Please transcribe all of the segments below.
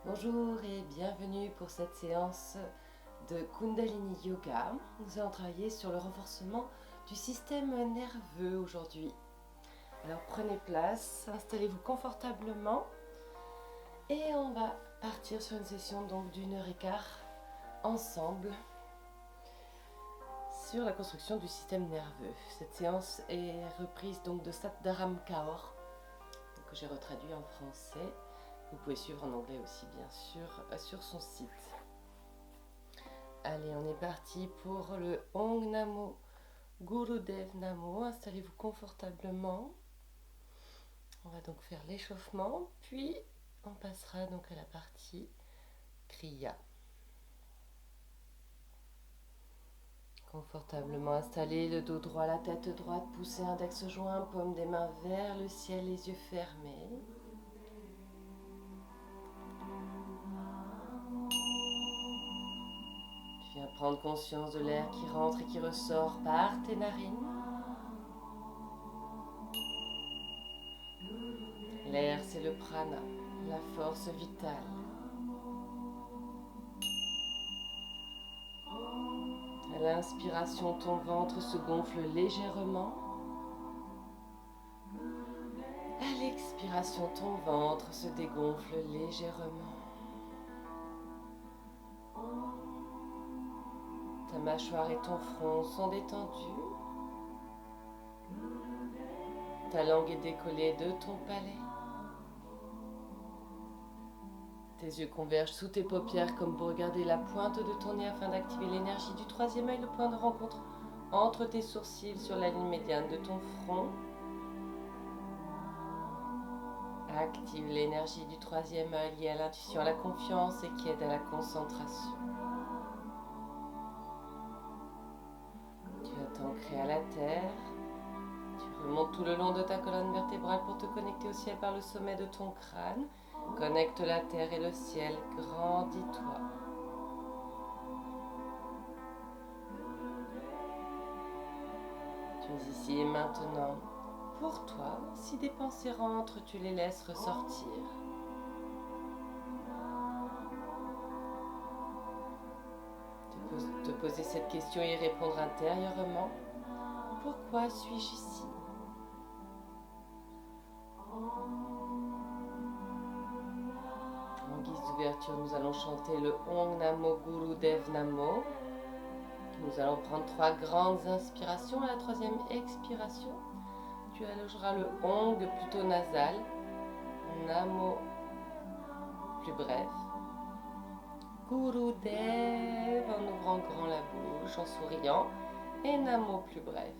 Bonjour et bienvenue pour cette séance de Kundalini Yoga. Nous allons travailler sur le renforcement du système nerveux aujourd'hui. Alors prenez place, installez-vous confortablement et on va partir sur une session donc d'1h15 ensemble sur la construction du système nerveux. Cette séance est reprise donc de Satdaram Kaur, que j'ai retraduit en français. Vous pouvez suivre en anglais aussi, bien sûr, sur son site. Allez, on est parti pour le Ong Namo Gurudev Namo. Installez-vous confortablement. On va donc faire l'échauffement, puis on passera donc à la partie Kriya. Confortablement installé, le dos droit, la tête droite, poussez index joint, paume des mains vers le ciel, les yeux fermés. Viens prendre conscience de l'air qui rentre et qui ressort par tes narines. L'air, c'est le prana, la force vitale. À l'inspiration, ton ventre se gonfle légèrement. À l'expiration, ton ventre se dégonfle légèrement. Ta mâchoire et ton front sont détendus. Ta langue est décollée de ton palais. Tes yeux convergent sous tes paupières comme pour regarder la pointe de ton nez afin d'activer l'énergie du troisième œil, le point de rencontre entre tes sourcils sur la ligne médiane de ton front. Active l'énergie du troisième œil liée à l'intuition, à la confiance et qui aide à la concentration. Tu vas t'ancrer à la terre. Tu remontes tout le long de ta colonne vertébrale pour te connecter au ciel par le sommet de ton crâne. Connecte la terre et le ciel, grandis-toi. Tu es ici et maintenant. Pour toi, si des pensées rentrent, tu les laisses ressortir. Te poser cette question et y répondre intérieurement. Pourquoi suis-je ici? En guise d'ouverture, nous allons chanter le Ong Namo Gurudev Namo. Nous allons prendre 3 grandes inspirations. À la 3e expiration, tu allogeras le Ong plutôt nasal, Namo plus bref, Gurudev en ouvrant grand la bouche, en souriant, et Namo plus bref.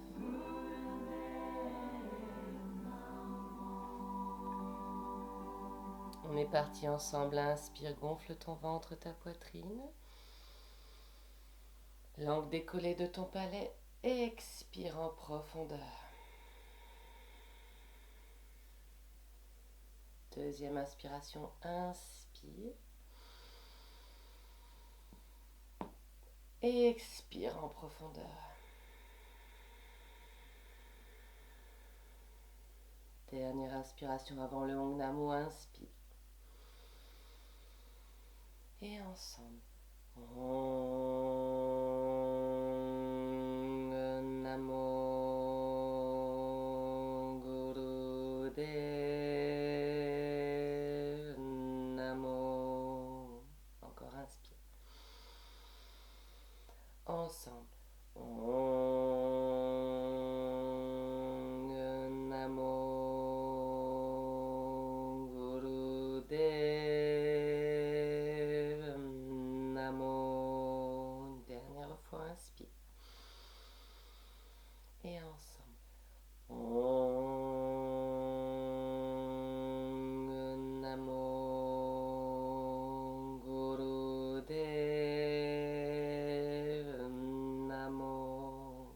On est parti ensemble. Inspire, gonfle ton ventre, ta poitrine. Langue décollée de ton palais. Expire en profondeur. 2e inspiration, inspire. Et expire en profondeur. Dernière inspiration avant le Ong Namo, inspire. Et ensemble. Ong Namo Gurudev Namo. Encore inspire. Ensemble. Ong Namo Gurudev Namo. Dernière fois, inspire. Et ensemble. Ong Namo Gurudev Namo.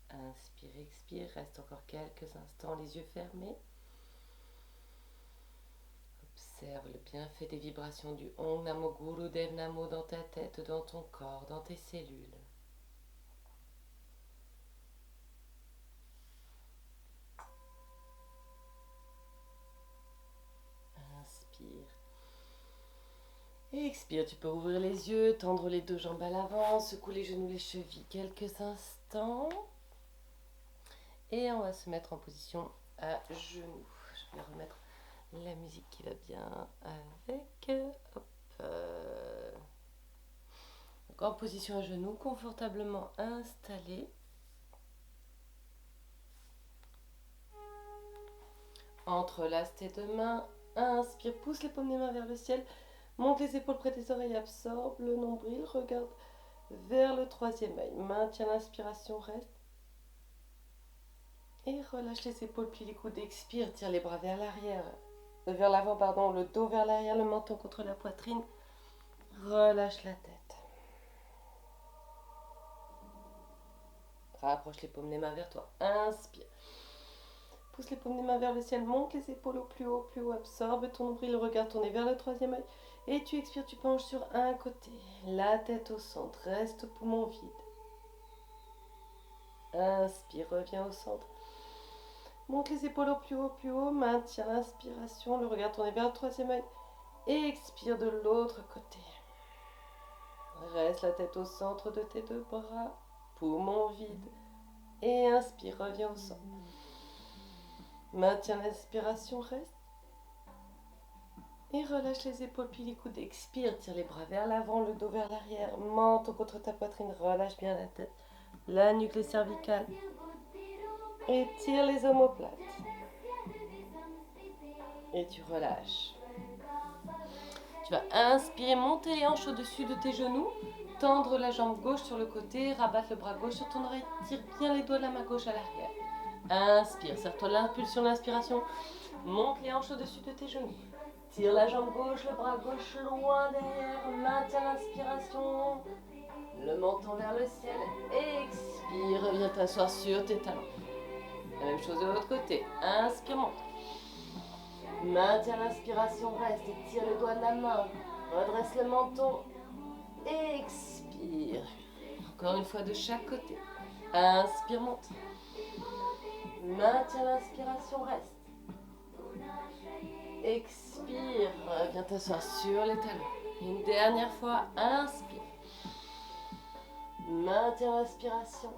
Inspire, expire. Reste encore quelques instants, les yeux fermés. Observe le bienfait des vibrations du Ong Namo Gurudev Namo dans ta tête, dans ton corps, dans tes cellules. Inspire. Et expire, tu peux ouvrir les yeux, tendre les deux jambes à l'avant, secouer les genoux, les chevilles quelques instants. Et on va se mettre en position à genoux. Je vais remettre la musique qui va bien avec. Hop. Donc en position à genoux, confortablement installé. Entrelace tes deux mains. Inspire, pousse les paumes des mains vers le ciel. Monte les épaules près des oreilles, absorbe le nombril. Regarde vers le troisième œil. Maintiens l'inspiration, reste. Et relâche les épaules, plie les coudes, expire, tire les bras vers l'arrière, vers l'avant, pardon, le dos vers l'arrière, le menton contre la poitrine. Relâche la tête. Rapproche les paumes des mains vers toi. Inspire. Pousse les paumes des mains vers le ciel, monte les épaules au plus haut, absorbe ton nombril, le regard tourné vers le troisième œil. Et tu expires, tu penches sur un côté, la tête au centre, reste poumon vide. Inspire, reviens au centre. Monte les épaules au plus haut, maintiens l'inspiration, le regard tourné vers le troisième œil. Et expire de l'autre côté. Reste la tête au centre de tes deux bras, poumon vide. Et inspire, reviens au centre. Maintiens l'inspiration, reste. Et relâche les épaules, puis les coudes. Expire, tire les bras vers l'avant, le dos vers l'arrière. Menton contre ta poitrine, relâche bien la tête. La nuque, les cervicales. Et tire les omoplates. Et tu relâches. Tu vas inspirer, monter les hanches au-dessus de tes genoux. Tendre la jambe gauche sur le côté. Rabattre le bras gauche sur ton oreille. Tire bien les doigts de la main gauche à l'arrière. Inspire, serre-toi l'impulsion, l'inspiration. Monte les hanches au-dessus de tes genoux. Tire la jambe gauche, le bras gauche loin derrière. Maintiens l'inspiration. Le menton vers le ciel. Expire, reviens t'asseoir sur tes talons. La même chose de l'autre côté. Inspire, monte. Maintiens l'inspiration, reste et tire les doigts de la main. Redresse le menton. Expire. Encore une fois de chaque côté. Inspire, monte. Maintiens l'inspiration, reste. Expire, viens t'asseoir sur les talons. Une dernière fois, inspire. Maintiens l'inspiration.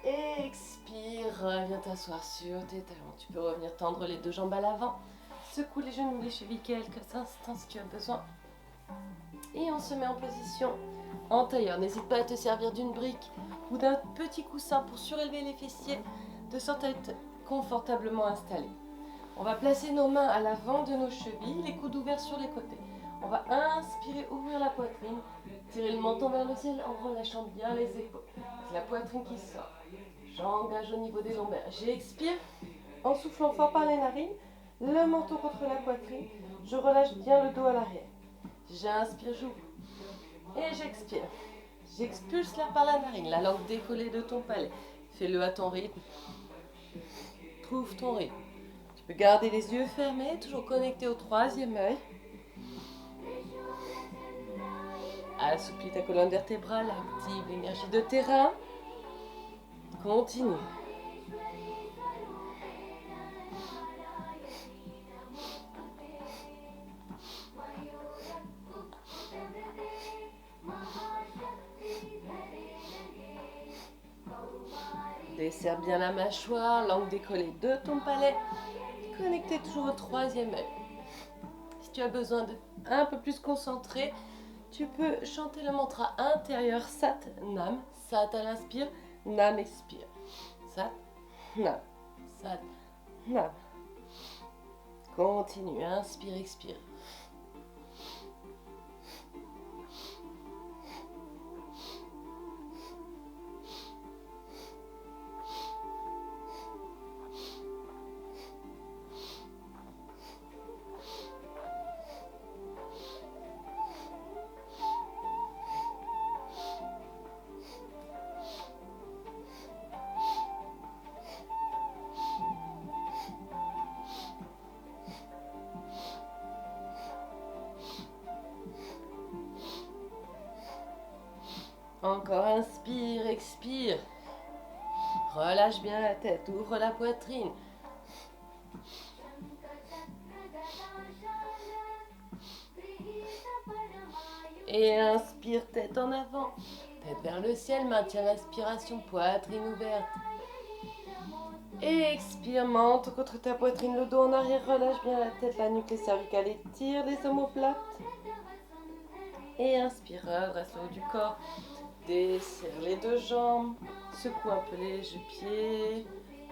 Expire, viens t'asseoir sur tes talons. Tu peux revenir tendre les deux jambes à l'avant. Secoue les genoux, les chevilles quelques instants si tu as besoin. Et on se met en position en tailleur. N'hésite pas à te servir d'une brique ou d'un petit coussin pour surélever les fessiers de sorte à être confortablement installé. On va placer nos mains à l'avant de nos chevilles, les coudes ouverts sur les côtés. On va inspirer, ouvrir la poitrine, tirer le menton vers le ciel en relâchant bien les épaules. C'est la poitrine qui sort. J'engage au niveau des lombaires. J'expire en soufflant fort par les narines, le menton contre la poitrine. Je relâche bien le dos à l'arrière. J'inspire, j'ouvre. Et j'expire. J'expulse l'air par la narine, la langue décollée de ton palais. Fais-le à ton rythme. Trouve ton rythme. Tu peux garder les yeux fermés, toujours connecté au troisième œil. Assouplis ta colonne vertébrale, active l'énergie de tes reins. Continue. Desserre bien la mâchoire, langue décollée de ton palais. Connecté toujours au troisième œil. Si tu as besoin d'être un peu plus concentré, tu peux chanter le mantra intérieur Sat Nam. Sat à l'inspire, Nam expire. Sat Nam. Sat Nam. Continue, inspire, expire. Encore inspire, expire. Relâche bien la tête, ouvre la poitrine. Et inspire, tête en avant. Tête vers le ciel, maintiens l'inspiration, poitrine ouverte. Et expire, menton contre ta poitrine, le dos en arrière, relâche bien la tête, la nuque, les cervicales, étire les omoplates. Et inspire, redresse le haut du corps. Desserre les deux jambes. Secoue un peu les pieds.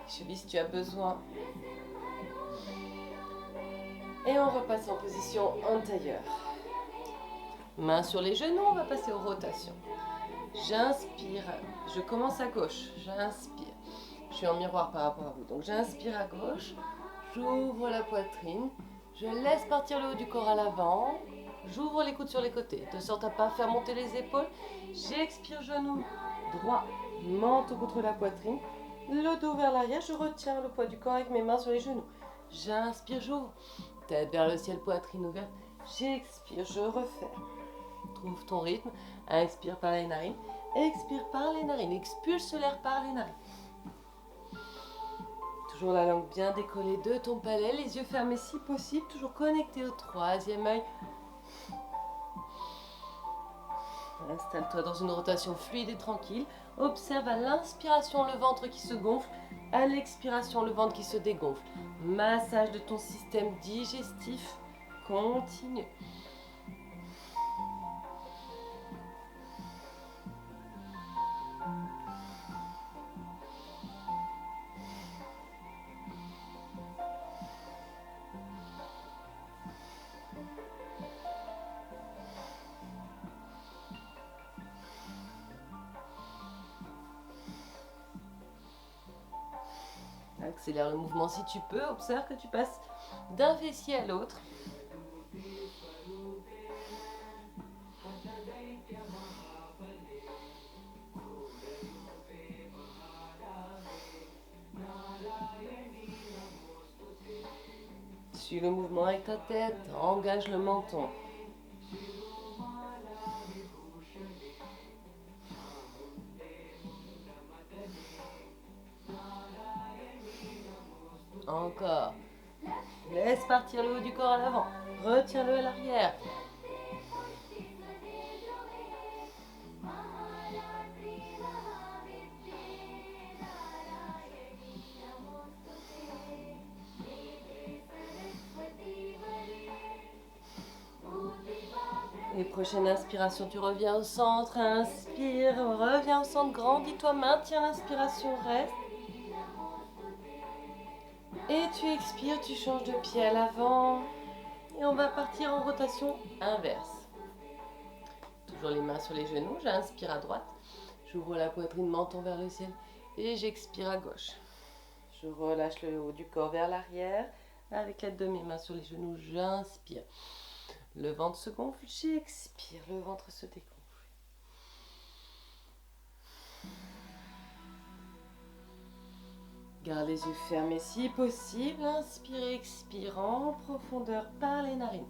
Chevilles si tu as besoin. Et on repasse en position antérieure. Mains sur les genoux, on va passer aux rotations. J'inspire, je commence à gauche, j'inspire. Je suis en miroir par rapport à vous, donc j'inspire à gauche, j'ouvre la poitrine, je laisse partir le haut du corps à l'avant, j'ouvre les coudes sur les côtés, de sorte à ne pas faire monter les épaules. J'expire, genou droit, menton contre la poitrine, le dos vers l'arrière, je retiens le poids du corps avec mes mains sur les genoux. J'inspire, j'ouvre, tête vers le ciel, poitrine ouverte, j'expire, je refais. Trouve ton rythme, inspire par les narines, expire par les narines, expulse l'air par les narines. Toujours la langue bien décollée de ton palais, les yeux fermés si possible, toujours connecté au troisième œil. Installe-toi dans une rotation fluide et tranquille. Observe à l'inspiration le ventre qui se gonfle, à l'expiration le ventre qui se dégonfle. Massage de ton système digestif continue. Accélère le mouvement si tu peux. Observe que tu passes d'un fessier à l'autre. Suis le mouvement avec ta tête. Engage le menton. Encore. Laisse partir le haut du corps à l'avant. Retiens-le à l'arrière. Et prochaine inspiration, tu reviens au centre. Inspire, reviens au centre. Grandis-toi, maintiens l'inspiration, reste. Et tu expires, tu changes de pied à l'avant. Et on va partir en rotation inverse. Toujours les mains sur les genoux, j'inspire à droite. J'ouvre la poitrine, menton vers le ciel. Et j'expire à gauche. Je relâche le haut du corps vers l'arrière. Avec l'aide de mes mains sur les genoux, j'inspire. Le ventre se gonfle, j'expire. Le ventre se dégonfle. Garde les yeux fermés si possible. Inspire, expire en profondeur par les narines.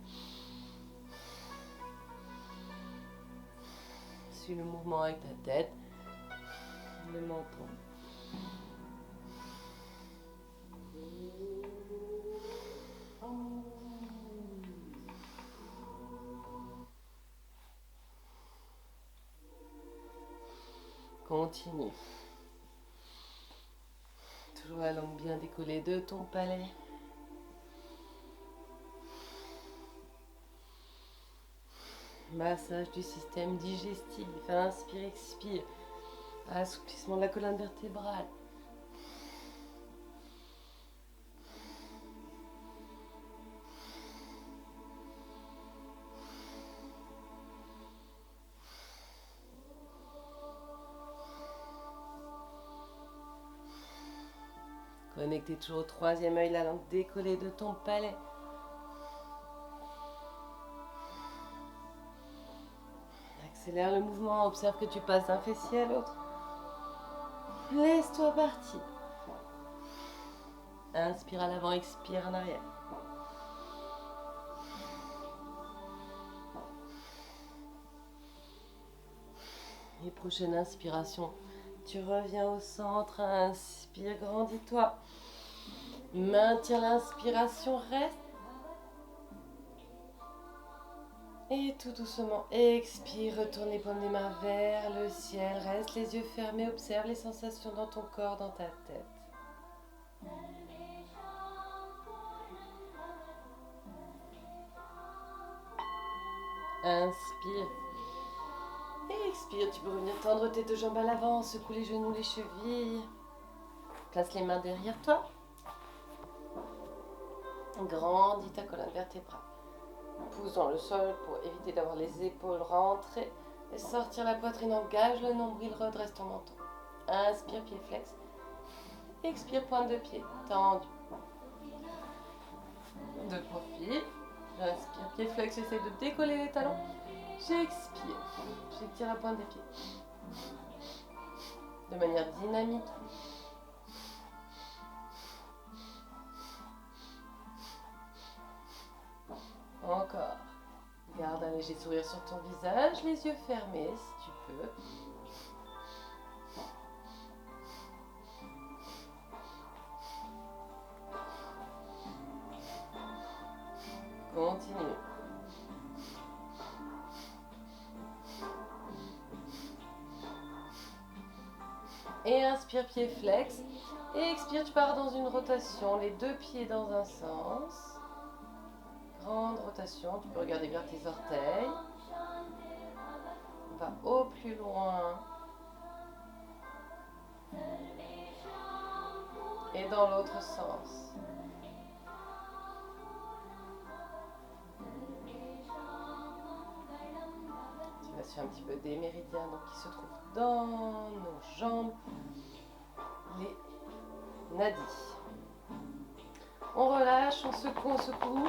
Suis le mouvement avec ta tête, le menton. Continue. Toujours la langue bien décollée de ton palais. Massage du système digestif. Inspire, expire. Assouplissement de la colonne vertébrale. Connecté toujours au troisième œil, la langue décollée de ton palais. Accélère le mouvement, observe que tu passes d'un fessier à l'autre. Laisse-toi partir. Inspire à l'avant, expire en arrière. Et prochaine inspiration, tu reviens au centre, inspire, grandis-toi. Maintiens l'inspiration, reste. Et tout doucement, expire, retourne les paumes des mains vers le ciel. Reste les yeux fermés, observe les sensations dans ton corps, dans ta tête. Inspire. Et expire, tu peux revenir tendre tes deux jambes à l'avant, secoue les genoux, les chevilles. Place les mains derrière toi. Grandis ta colonne vertébrale. Pousse dans le sol pour éviter d'avoir les épaules rentrées. Et sortir la poitrine, engage le nombril, redresse ton menton. Inspire, pied flex. Expire, pointe de pied, tendu. De profil. Inspire, pied flex, j'essaie de décoller les talons. J'expire. J'étire la pointe des pieds. De manière dynamique. Encore. Garde un léger sourire sur ton visage, les yeux fermés si tu peux. Continue. Et inspire, pied flex. Et expire, tu pars dans une rotation, les deux pieds dans un sens. Grande rotation, tu peux regarder vers tes orteils. On va au plus loin. Et dans l'autre sens. Tu vas sur un petit peu des méridiens donc, qui se trouvent dans nos jambes, les nadis. On relâche, on secoue, on secoue.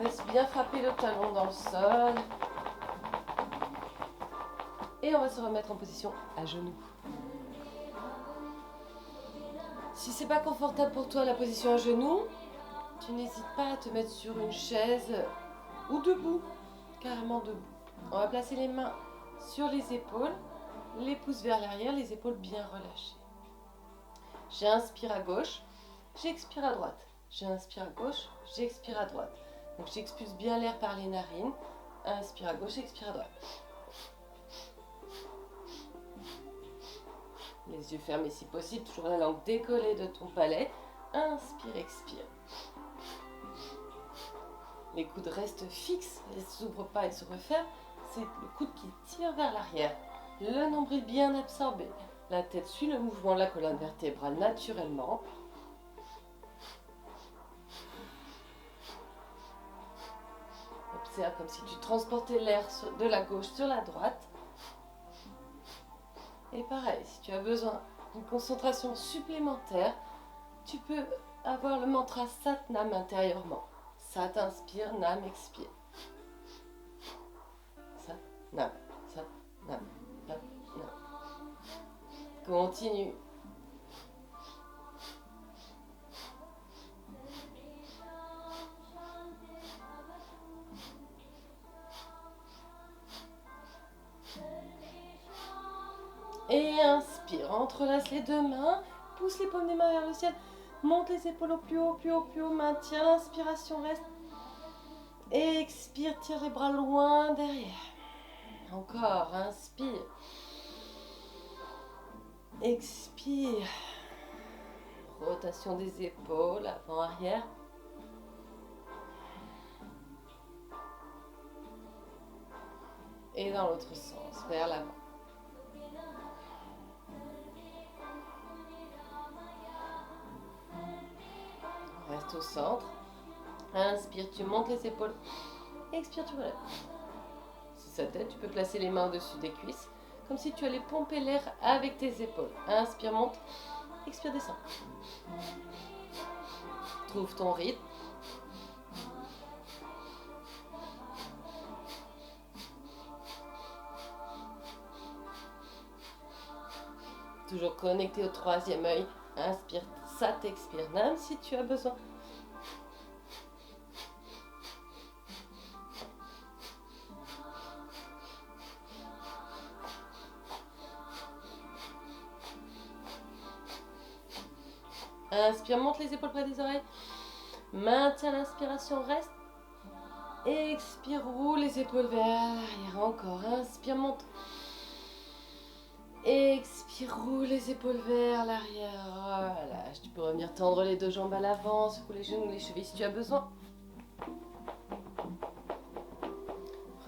Laisse bien frapper le talon dans le sol. Et on va se remettre en position à genoux. Si c'est pas confortable pour toi la position à genoux, tu n'hésites pas à te mettre sur une chaise ou debout, carrément debout. On va placer les mains sur les épaules, les pouces vers l'arrière, les épaules bien relâchées. J'inspire à gauche, j'expire à droite. J'inspire à gauche, j'expire à droite. Donc j'expulse bien l'air par les narines. Inspire à gauche, expire à droite. Les yeux fermés si possible, toujours la langue décollée de ton palais. Inspire, expire. Les coudes restent fixes, ils ne s'ouvrent pas et se referment. C'est le coude qui tire vers l'arrière. Le nombril bien absorbé. La tête suit le mouvement de la colonne vertébrale naturellement. Observe comme si tu transportais l'air de la gauche sur la droite. Et pareil, si tu as besoin d'une concentration supplémentaire, tu peux avoir le mantra Sat Nam intérieurement. Sat inspire, Nam expire. Sat Nam, Sat Nam, Sat Nam. Continue. Et inspire, entrelace les deux mains, pousse les paumes des mains vers le ciel, monte les épaules au plus haut, plus haut, plus haut, maintiens l'inspiration, reste. Et expire, tire les bras loin derrière. Encore, inspire. Expire. Rotation des épaules, avant, arrière. Et dans l'autre sens, vers l'avant. Reste au centre. Inspire, tu montes les épaules. Expire, tu relèves. Si ça t'aide, tu peux placer les mains au-dessus des cuisses, comme si tu allais pomper l'air avec tes épaules. Inspire, monte. Expire, descends. Trouve ton rythme. Toujours connecté au troisième œil. Inspire, ça t'expire. Nam si tu as besoin. Inspire, monte les épaules près des oreilles. Maintiens l'inspiration, reste. Expire, roule les épaules vers l'arrière. Encore. Inspire, monte. Expire, roule les épaules vers l'arrière. Relâche. Tu peux revenir tendre les deux jambes à l'avant. Secoue les genoux, les chevilles si tu as besoin.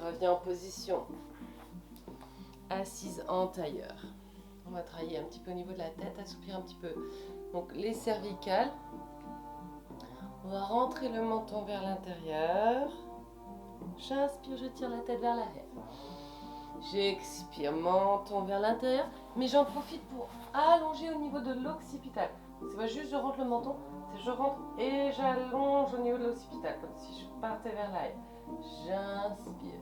Reviens en position assise en tailleur. On va travailler un petit peu au niveau de la tête, assouplir un petit peu. Donc les cervicales. On va rentrer le menton vers l'intérieur. J'inspire, je tire la tête vers l'arrière. J'expire, menton vers l'intérieur. Mais j'en profite pour allonger au niveau de l'occipital. C'est pas juste je rentre le menton, c'est je rentre et j'allonge au niveau de l'occipital. Comme si je partais vers l'arrière. J'inspire.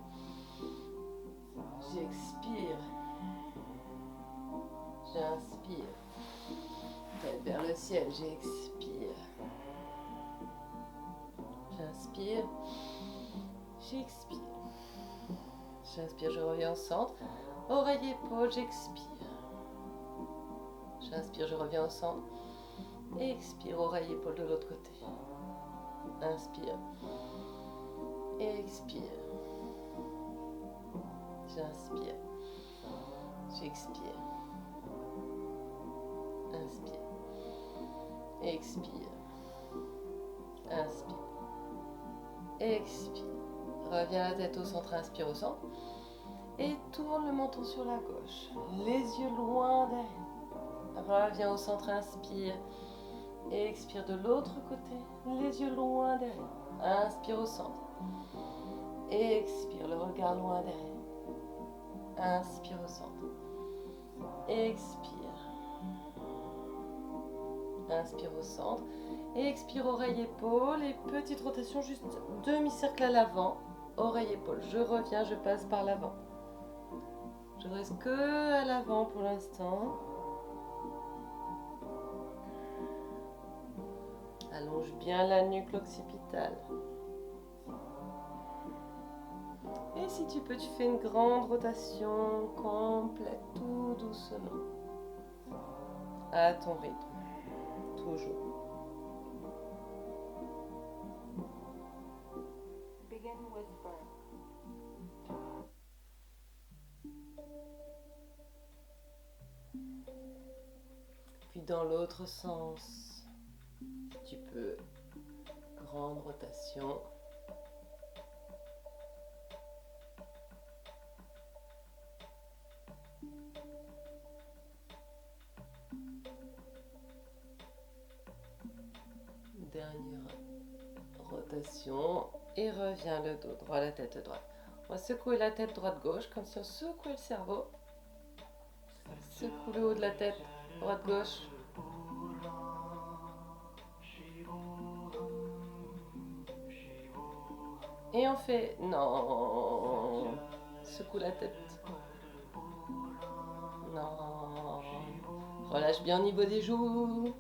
J'expire. J'inspire. Tête vers le ciel, j'expire. J'inspire. J'expire. J'inspire, je reviens au centre. Oreille, épaule, j'expire. J'inspire, je reviens au centre. Expire, oreille, épaule de l'autre côté. Inspire. Expire. J'inspire. J'expire. Inspire. Expire. Inspire. Expire. Reviens la tête au centre, inspire au centre. Et tourne le menton sur la gauche. Les yeux loin derrière. Reviens au centre, inspire. Expire de l'autre côté. Les yeux loin derrière. Inspire au centre. Expire, le regard loin derrière. Inspire au centre. Expire. Inspire au centre. Expire, oreille, épaule. Et petite rotation, juste demi-cercle à l'avant. Oreille, épaule. Je reviens, je passe par l'avant. Je reste que à l'avant pour l'instant. Allonge bien la nuque, l'occipital. Et si tu peux, tu fais une grande rotation complète, tout doucement. À ton rythme. Toujours. Puis dans l'autre sens, tu peux, grande rotation. Dernière rotation et reviens le dos droit, la tête droite. On va secouer la tête droite-gauche comme si on secouait le cerveau. Secoue le haut de la tête droite-gauche. Et on fait non. Secoue la tête. Non. Relâche bien au niveau des joues.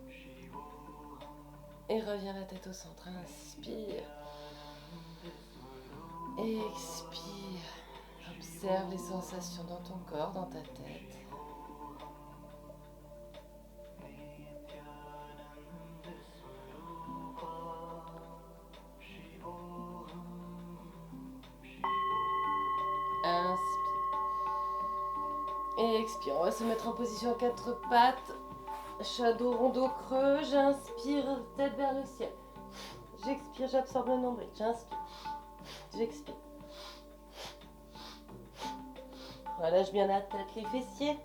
Et reviens la tête au centre. Inspire. Expire. Observe les sensations dans ton corps, dans ta tête. Inspire. Et expire. On va se mettre en position à quatre pattes. Shadow, rondeau creux. J'inspire, tête vers le ciel. J'expire, j'absorbe le nombril. J'inspire. J'expire. Relâche bien la tête, les fessiers.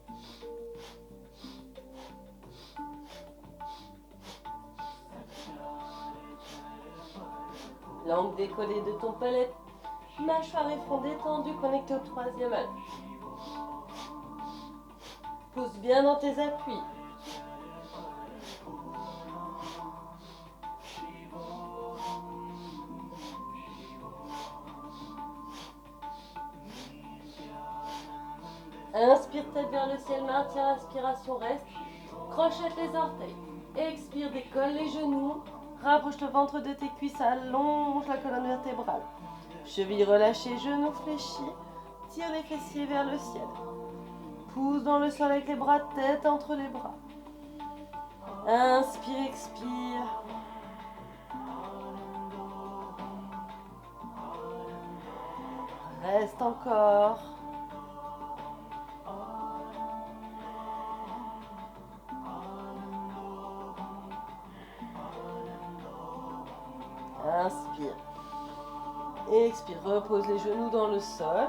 Langue décollée de ton palais. Mâchoire et front détendus, connecté au troisième œil. Pousse bien dans tes appuis. Inspire, tête vers le ciel, maintiens l'inspiration, reste. Crochette les orteils. Expire, décolle les genoux. Rapproche le ventre de tes cuisses, allonge la colonne vertébrale. Cheville relâchée, genoux fléchis. Tire les fessiers vers le ciel. Pousse dans le sol avec les bras, tête entre les bras. Inspire, expire. Reste encore. Inspire. Expire. Repose les genoux dans le sol.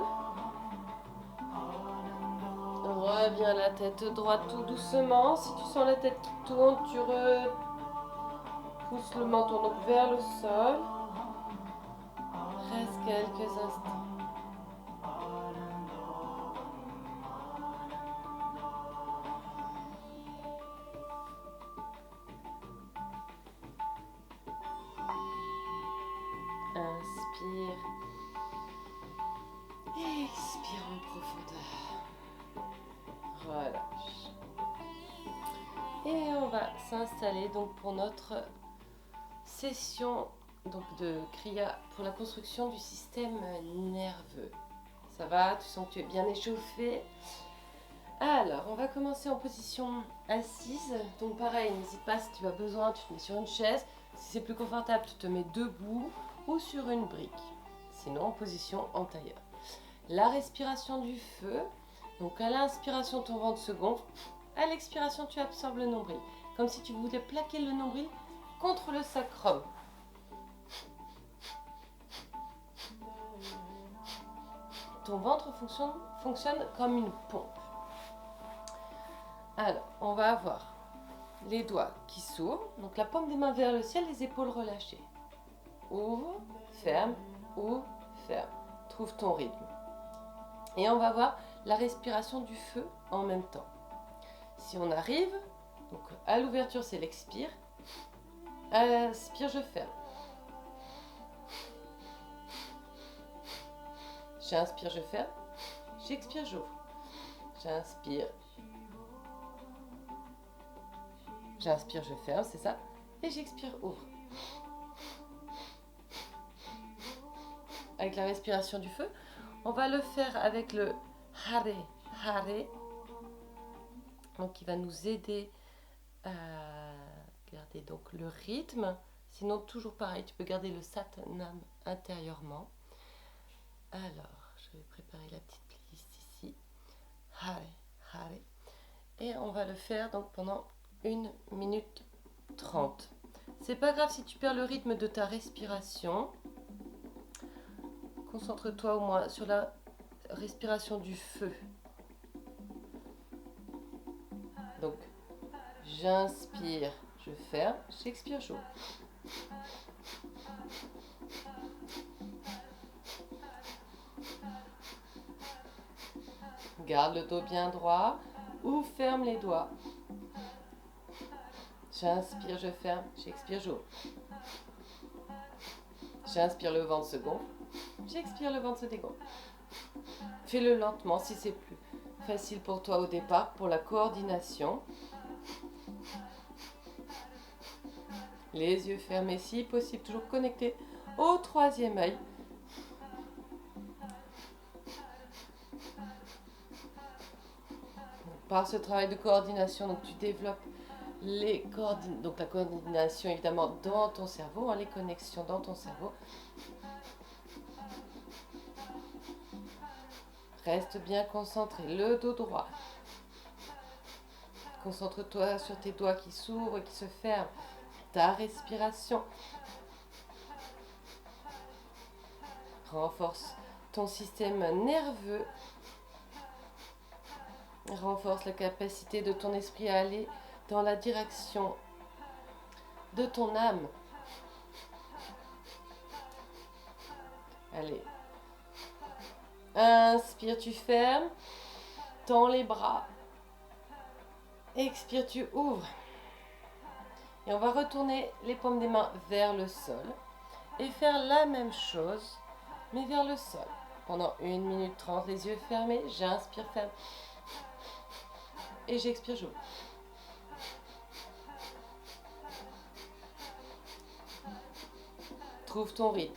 Reviens la tête droite tout doucement. Si tu sens la tête qui tourne, tu repousses le menton donc vers le sol. Reste quelques instants. Inspire. Expire en profondeur. Relâche. Et on va s'installer donc pour notre session donc de Kriya pour la construction du système nerveux. Ça va? Tu sens que tu es bien échauffé? Alors, on va commencer en position assise. Donc pareil, n'hésite pas, si tu as besoin, tu te mets sur une chaise. Si c'est plus confortable, tu te mets debout ou sur une brique. Sinon, en position en tailleur. La respiration du feu. Donc à l'inspiration, ton ventre se gonfle. À l'expiration, tu absorbes le nombril. Comme si tu voulais plaquer le nombril contre le sacrum. Ton ventre fonctionne comme une pompe. Alors, on va avoir les doigts qui s'ouvrent. Donc la paume des mains vers le ciel, les épaules relâchées. Ouvre, ferme, ouvre, ferme. Trouve ton rythme. Et on va voir la respiration du feu en même temps. Si on arrive, donc à l'ouverture c'est l'expire. À l'inspire, je ferme. J'inspire, je ferme. J'expire, j'ouvre. J'inspire. J'inspire, je ferme, c'est ça. Et j'expire, ouvre. Avec la respiration du feu, on va le faire avec le hare, hare. Donc qui va nous aider à garder donc le rythme. Sinon, toujours pareil, tu peux garder le Satnam intérieurement. Alors, je vais préparer la petite playlist ici. Hare, hare. Et on va le faire donc pendant 1 minute 30. C'est pas grave si tu perds le rythme de ta respiration. Concentre-toi au moins sur la respiration du feu. Donc, j'inspire, je ferme, j'expire, j'ouvre. Garde le dos bien droit ou ferme les doigts. J'inspire, je ferme, j'expire, j'ouvre. J'inspire, le ventre se gonfle. J'expire, le ventre se dégonfle. Fais-le lentement si c'est plus facile pour toi au départ, pour la coordination. Les yeux fermés si possible, toujours connectés au 3e œil. Par ce travail de coordination, donc tu développes donc la coordination évidemment dans ton cerveau, les connexions dans ton cerveau. Reste bien concentré, le dos droit. Concentre-toi sur tes doigts qui s'ouvrent et qui se ferment. Ta respiration. Renforce ton système nerveux. Renforce la capacité de ton esprit à aller dans la direction de ton âme. Allez. Inspire, tu fermes. Tends les bras. Expire, tu ouvres. Et on va retourner les paumes des mains vers le sol. Et faire la même chose, mais vers le sol. Pendant 1 minute 30, les yeux fermés. J'inspire, ferme. Et j'expire, j'ouvre. Trouve ton rythme.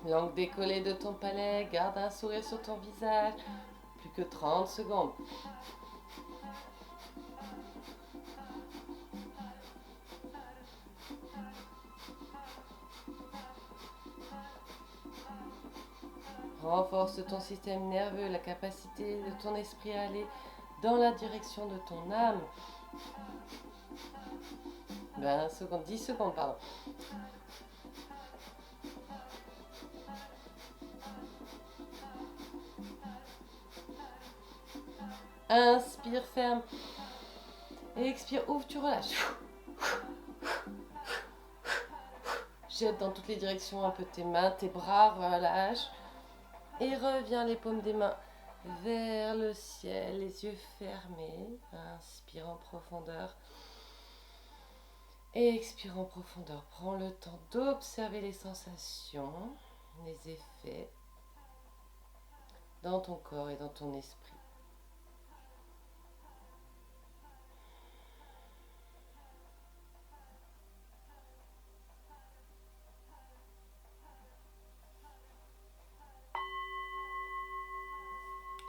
Langue décollée de ton palais, garde un sourire sur ton visage. Plus que 30 secondes. Renforce ton système nerveux, la capacité de ton esprit à aller dans la direction de ton âme. 20 secondes, 10 secondes, pardon. Inspire, ferme. Et expire, ouvre, tu relâches. Jette dans toutes les directions un peu tes mains, tes bras, relâche. Et reviens les paumes des mains vers le ciel, les yeux fermés. Inspire en profondeur. Et expire en profondeur. Prends le temps d'observer les sensations, les effets dans ton corps et dans ton esprit.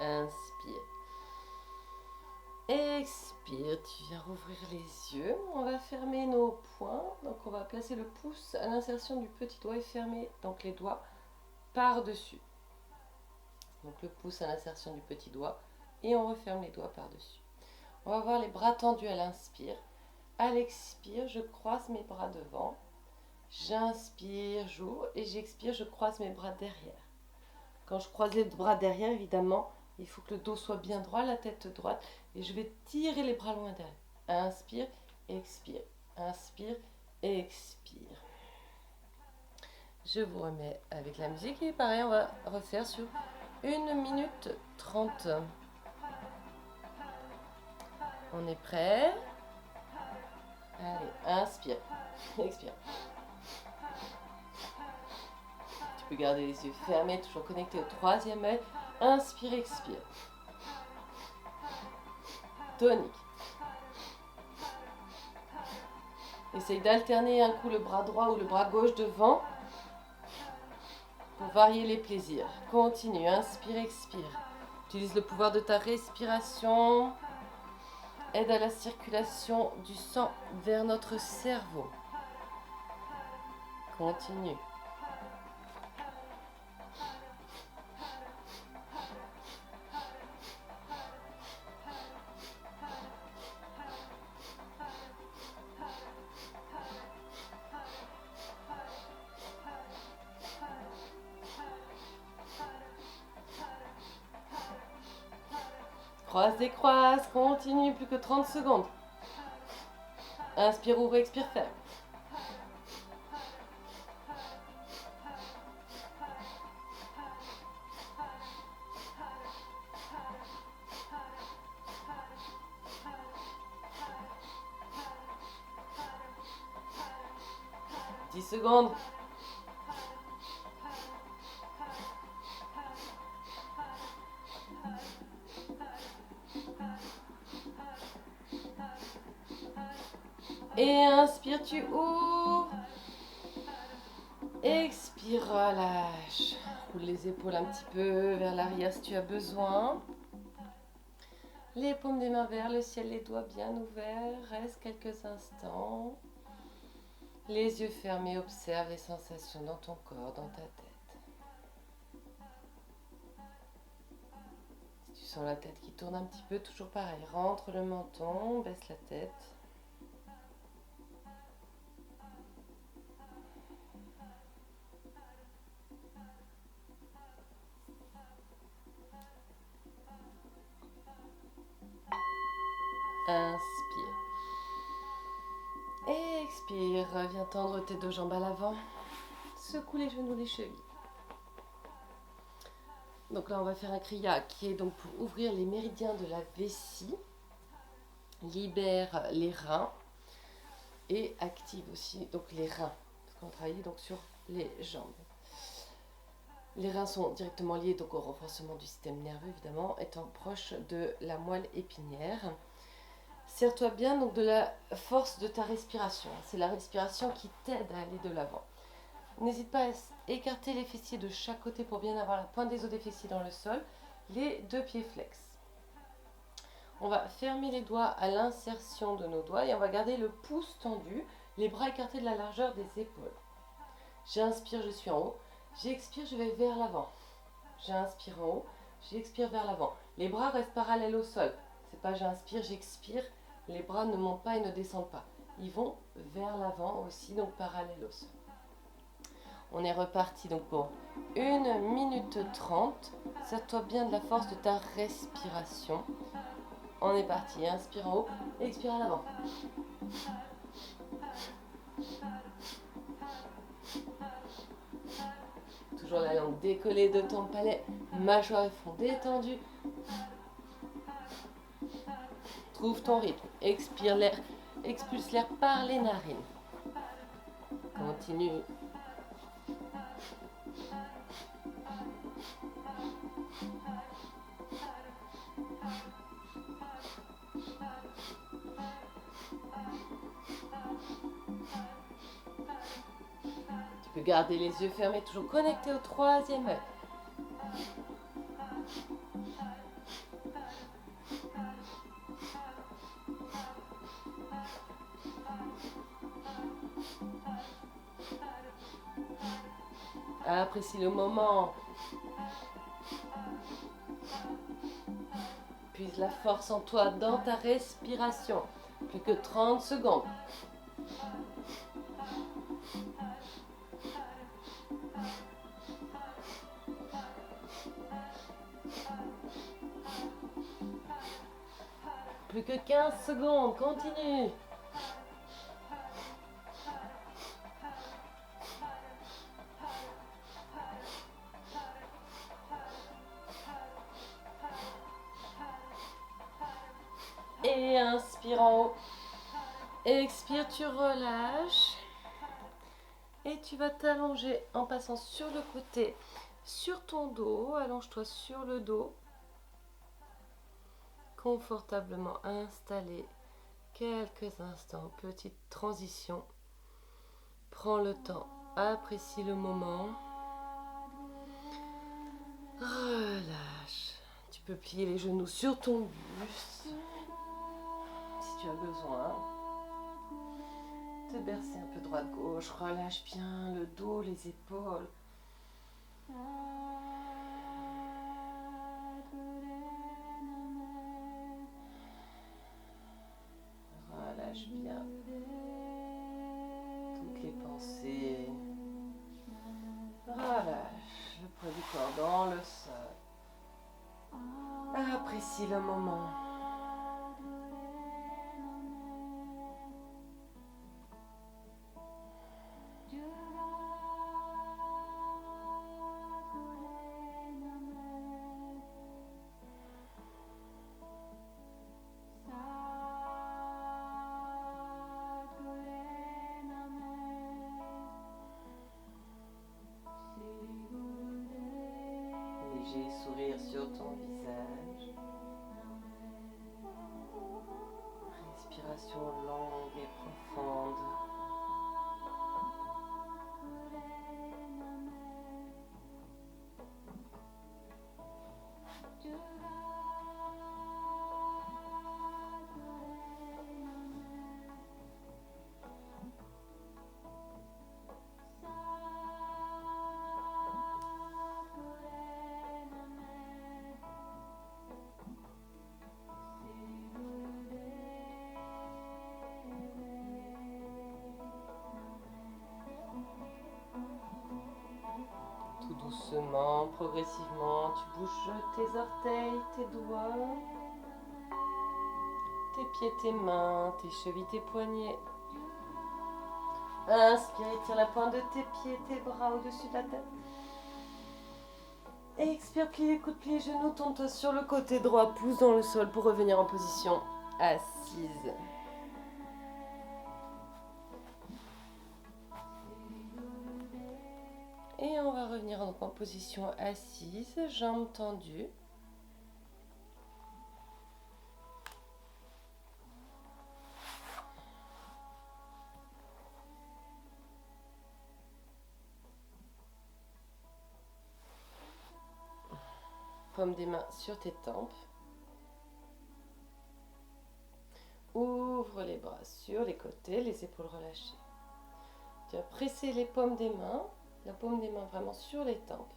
Inspire. Expire, tu viens rouvrir les yeux. On va fermer nos poings. Donc on va placer le pouce à l'insertion du petit doigt et fermer donc les doigts par-dessus. Donc le pouce à l'insertion du petit doigt et on referme les doigts par-dessus. On va avoir les bras tendus à l'inspire. À l'expire, je croise mes bras devant. J'inspire, j'ouvre et j'expire, je croise mes bras derrière. Quand je croise les bras derrière, évidemment, il faut que le dos soit bien droit, la tête droite. Et je vais tirer les bras loin derrière. Inspire, expire. Inspire, expire. Je vous remets avec la musique et pareil, on va refaire sur 1 minute 30. On est prêt? Allez, inspire, expire. Tu peux garder les yeux fermés, toujours connecté au troisième œil. Inspire, expire. Tonique. Essaye d'alterner un coup le bras droit ou le bras gauche devant pour varier les plaisirs. Continue, inspire, expire. Utilise le pouvoir de ta respiration. Aide à la circulation du sang vers notre cerveau. Continue. Croise, décroise, continue, plus que 30 secondes. Inspire, ouvre, expire, ferme. Secondes. Et inspire, tu ouvres. Expire, relâche. Roule les épaules un petit peu vers l'arrière si tu as besoin. Les paumes des mains vers le ciel, les doigts bien ouverts. Reste quelques instants. Les yeux fermés, observe les sensations dans ton corps, dans ta tête. Si tu sens la tête qui tourne un petit peu, toujours pareil. Rentre le menton, baisse la tête. Inspire. Expire, viens tendre tes deux jambes à l'avant. Secoue les genoux, les chevilles. Donc là, on va faire un kriya qui est donc pour ouvrir les méridiens de la vessie, libère les reins et active aussi donc les reins, parce qu'on travaille donc sur les jambes. Les reins sont directement liés donc au renforcement du système nerveux, évidemment, étant proche de la moelle épinière. Serre-toi bien donc de la force de ta respiration. C'est la respiration qui t'aide à aller de l'avant. N'hésite pas à écarter les fessiers de chaque côté pour bien avoir la pointe des os des fessiers dans le sol. Les deux pieds flex. On va fermer les doigts à l'insertion de nos doigts et on va garder le pouce tendu, les bras écartés de la largeur des épaules. J'inspire, je suis en haut. J'expire, je vais vers l'avant. J'inspire en haut, j'expire vers l'avant. Les bras restent parallèles au sol. C'est pas j'inspire, j'expire. Les bras ne montent pas et ne descendent pas. Ils vont vers l'avant aussi, donc parallèles au sol. On est reparti donc pour 1 minute 30. Sers-toi bien de la force de ta respiration. On est parti. Inspire en haut, expire à l'avant. Toujours la langue décollée de ton palais. Mâchoire et front détendus. Trouve ton rythme. Expire l'air. Expulse l'air par les narines. Continue. Tu peux garder les yeux fermés, toujours connecté au troisième œil. Apprécie le moment. Puise la force en toi dans ta respiration. Plus que 30 secondes. Plus que 15 secondes. Continue. Et inspire en haut. Expire, tu relâches. Et tu vas t'allonger en passant sur le côté, sur ton dos. Allonge-toi sur le dos. Confortablement installé. Quelques instants. Petite transition. Prends le temps. Apprécie le moment. Relâche. Tu peux plier les genoux sur ton buste. Si tu as besoin. Te bercer un peu droite-gauche. Relâche bien le dos, les épaules. Relâche bien toutes les pensées. Relâche le poids du corps dans le sol. Apprécie le moment. Léger sourire sur ton visage. Respiration longue et profonde. Tout doucement, progressivement, tu bouges tes orteils, tes doigts, tes pieds, tes mains, tes chevilles, tes poignets. Inspire, tire la pointe de tes pieds, tes bras au-dessus de la tête. Expire, plie les coudes, plie les genoux, tourne-toi sur le côté droit, pousse dans le sol pour revenir en position assise. Et on va revenir donc en position assise, jambes tendues. Paume des mains sur tes tempes. Ouvre les bras sur les côtés, les épaules relâchées. Tu vas presser les paumes des mains, la paume des mains vraiment sur les tempes.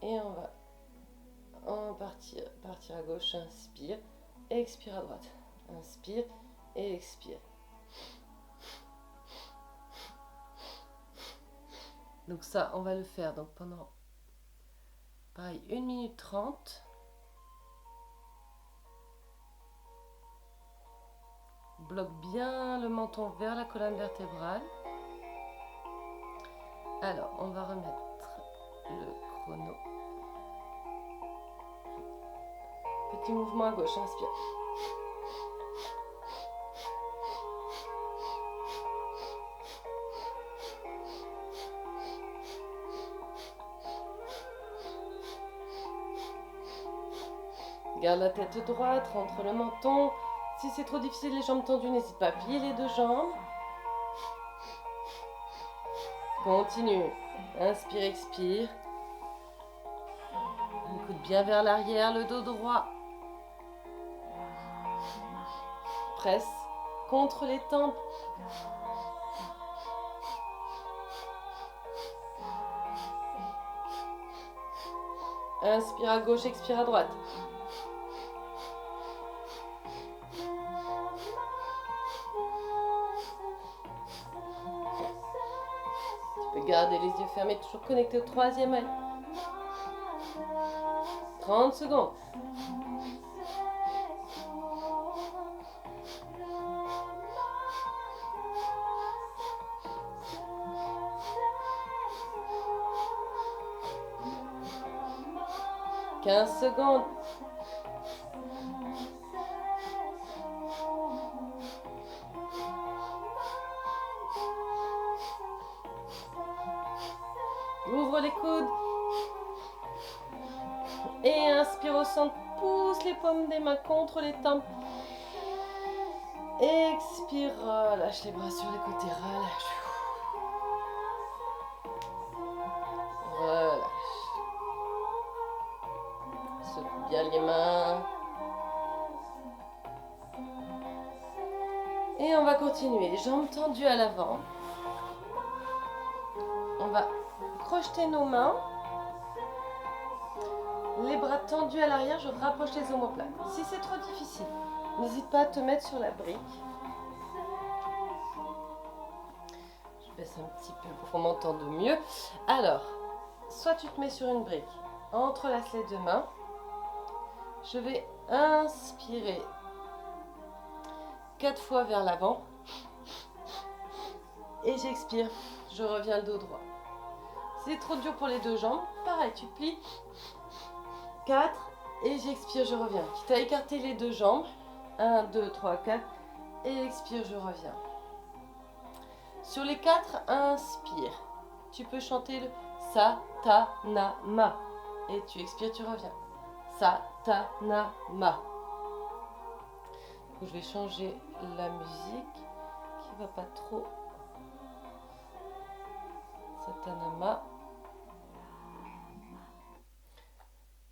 Et on va partir à gauche, inspire, expire à droite. Inspire et expire. Donc ça, on va le faire donc pendant, pareil, 1 minute 30. Bloque bien le menton vers la colonne vertébrale. Alors, on va remettre le chrono. Petit mouvement à gauche, inspire. Garde la tête droite, rentre le menton. Si c'est trop difficile, les jambes tendues, n'hésite pas à plier les deux jambes. Continue. Inspire, expire. Le coude bien vers l'arrière, le dos droit. Presse contre les tempes. Inspire à gauche, expire à droite. Tu peux garder les yeux fermés, toujours connecté au troisième œil. 30 secondes. « 15 secondes. Ouvre les coudes. Et inspire au centre. Pousse les paumes des mains contre les tempes. Expire. Relâche les bras sur les côtés. Relâche. Relâche. Secoue bien les mains. Et on va continuer. Les jambes tendues à l'avant. On va crocheter nos mains. Les bras tendus à l'arrière, je rapproche les omoplates. Si c'est trop difficile, n'hésite pas à te mettre sur la brique. Je baisse un petit peu pour qu'on m'entende mieux. Alors, soit tu te mets sur une brique, entrelace les deux mains. Je vais inspirer 4 fois vers l'avant. Et j'expire, je reviens le dos droit. Si c'est trop dur pour les deux jambes, pareil, tu plies. 4 et j'expire, je reviens. Tu as écarté les deux jambes. 1, 2, 3, 4 et expire, je reviens. Sur les 4, inspire. Tu peux chanter le Satanama et tu expires, tu reviens. Satanama. Je vais changer la musique qui va pas trop. Satanama.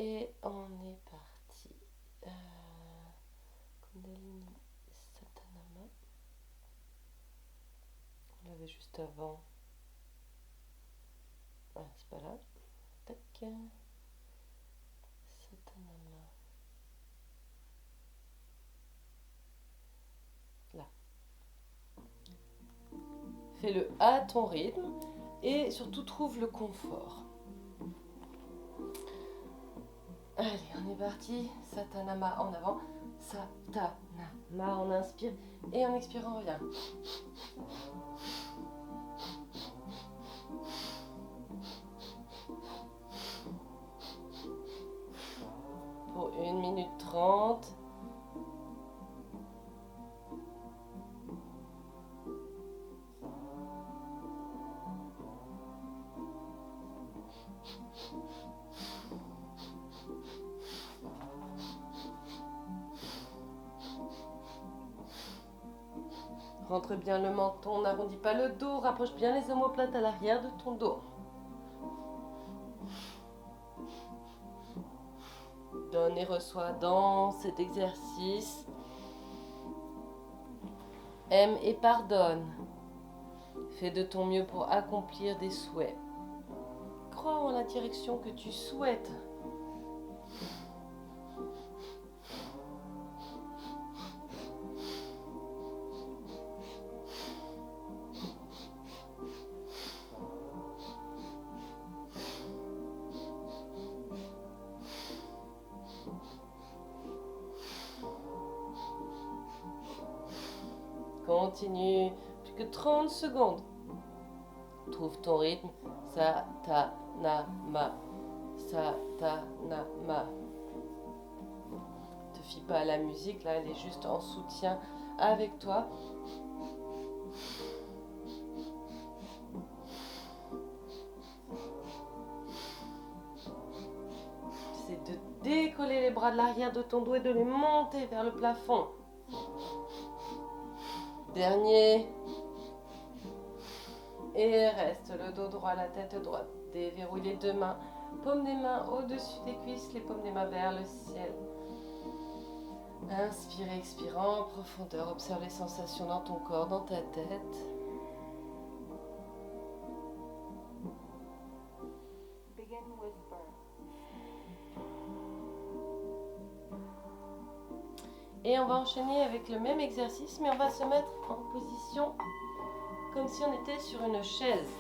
Et on est parti. Kundalini Satanama. On l'avait juste avant. Ah, c'est pas là. Tac. Satanama. Là. Fais-le à ton rythme et surtout trouve le confort. Allez, on est parti. Satanama en avant. Satanama, on inspire et en expirant, on revient. Pour 1 minute 30. Rentre bien le menton, n'arrondis pas le dos, rapproche bien les omoplates à l'arrière de ton dos. Donne et reçois dans cet exercice. Aime et pardonne. Fais de ton mieux pour accomplir des souhaits. crois en la direction que tu souhaites. Continue, plus que 30 secondes. Trouve ton rythme. Satanama. Satanama. Ne te fie pas à la musique, là, elle est juste en soutien avec toi. C'est de décoller les bras de l'arrière de ton dos et de les monter vers le plafond. Dernier. Et reste le dos droit, la tête droite. Déverrouille les deux mains. Paume des mains au-dessus des cuisses, les paumes des mains vers le ciel. Inspire, expire en profondeur. Observe les sensations dans ton corps, dans ta tête. Et on va enchaîner avec le même exercice, mais on va se mettre en position comme si on était sur une chaise.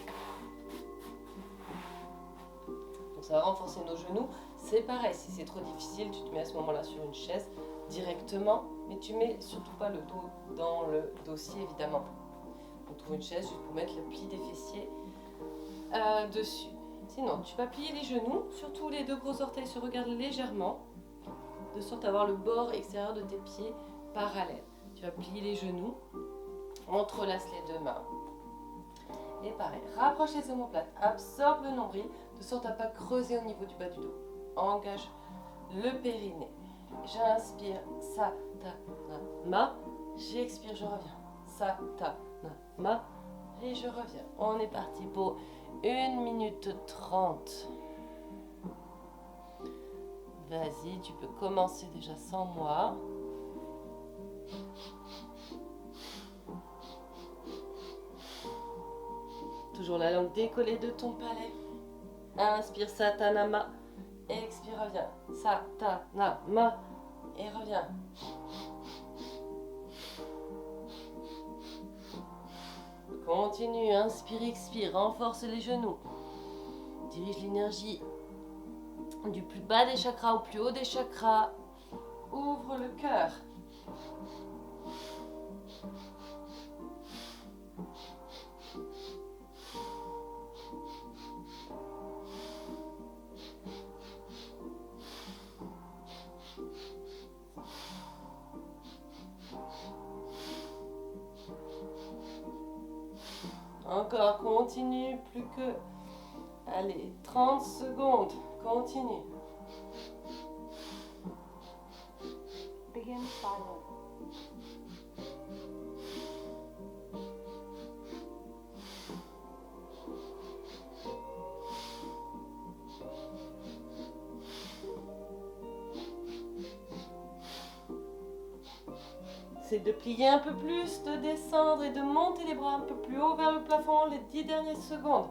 Donc ça va renforcer nos genoux. C'est pareil, si c'est trop difficile, tu te mets à ce moment-là sur une chaise directement, mais tu mets surtout pas le dos dans le dossier évidemment. On trouve une chaise juste pour mettre le pli des fessiers dessus. Sinon, tu vas plier les genoux, surtout les deux gros orteils se regardent légèrement, de sorte à avoir le bord extérieur de tes pieds parallèle. Tu vas plier les genoux, entrelace les deux mains. Et pareil, rapproche les omoplates, absorbe le nombril, de sorte à ne pas creuser au niveau du bas du dos. Engage le périnée. J'inspire, Satanama. J'expire, je reviens. Satanama. Et je reviens. On est parti pour 1 minute 30. Vas-y, tu peux commencer déjà sans moi. Toujours la langue décollée de ton palais. Inspire, Satanama. Expire, reviens. Satanama. Et reviens. Continue, inspire, expire. Renforce les genoux. Dirige l'énergie du plus bas des chakras au plus haut des chakras. Ouvre le cœur. Encore, continue, plus que... Allez, 30 secondes, continue. Begin silent. C'est de plier un peu plus, de descendre et de monter les bras un peu plus haut vers le plafond les 10 dernières secondes.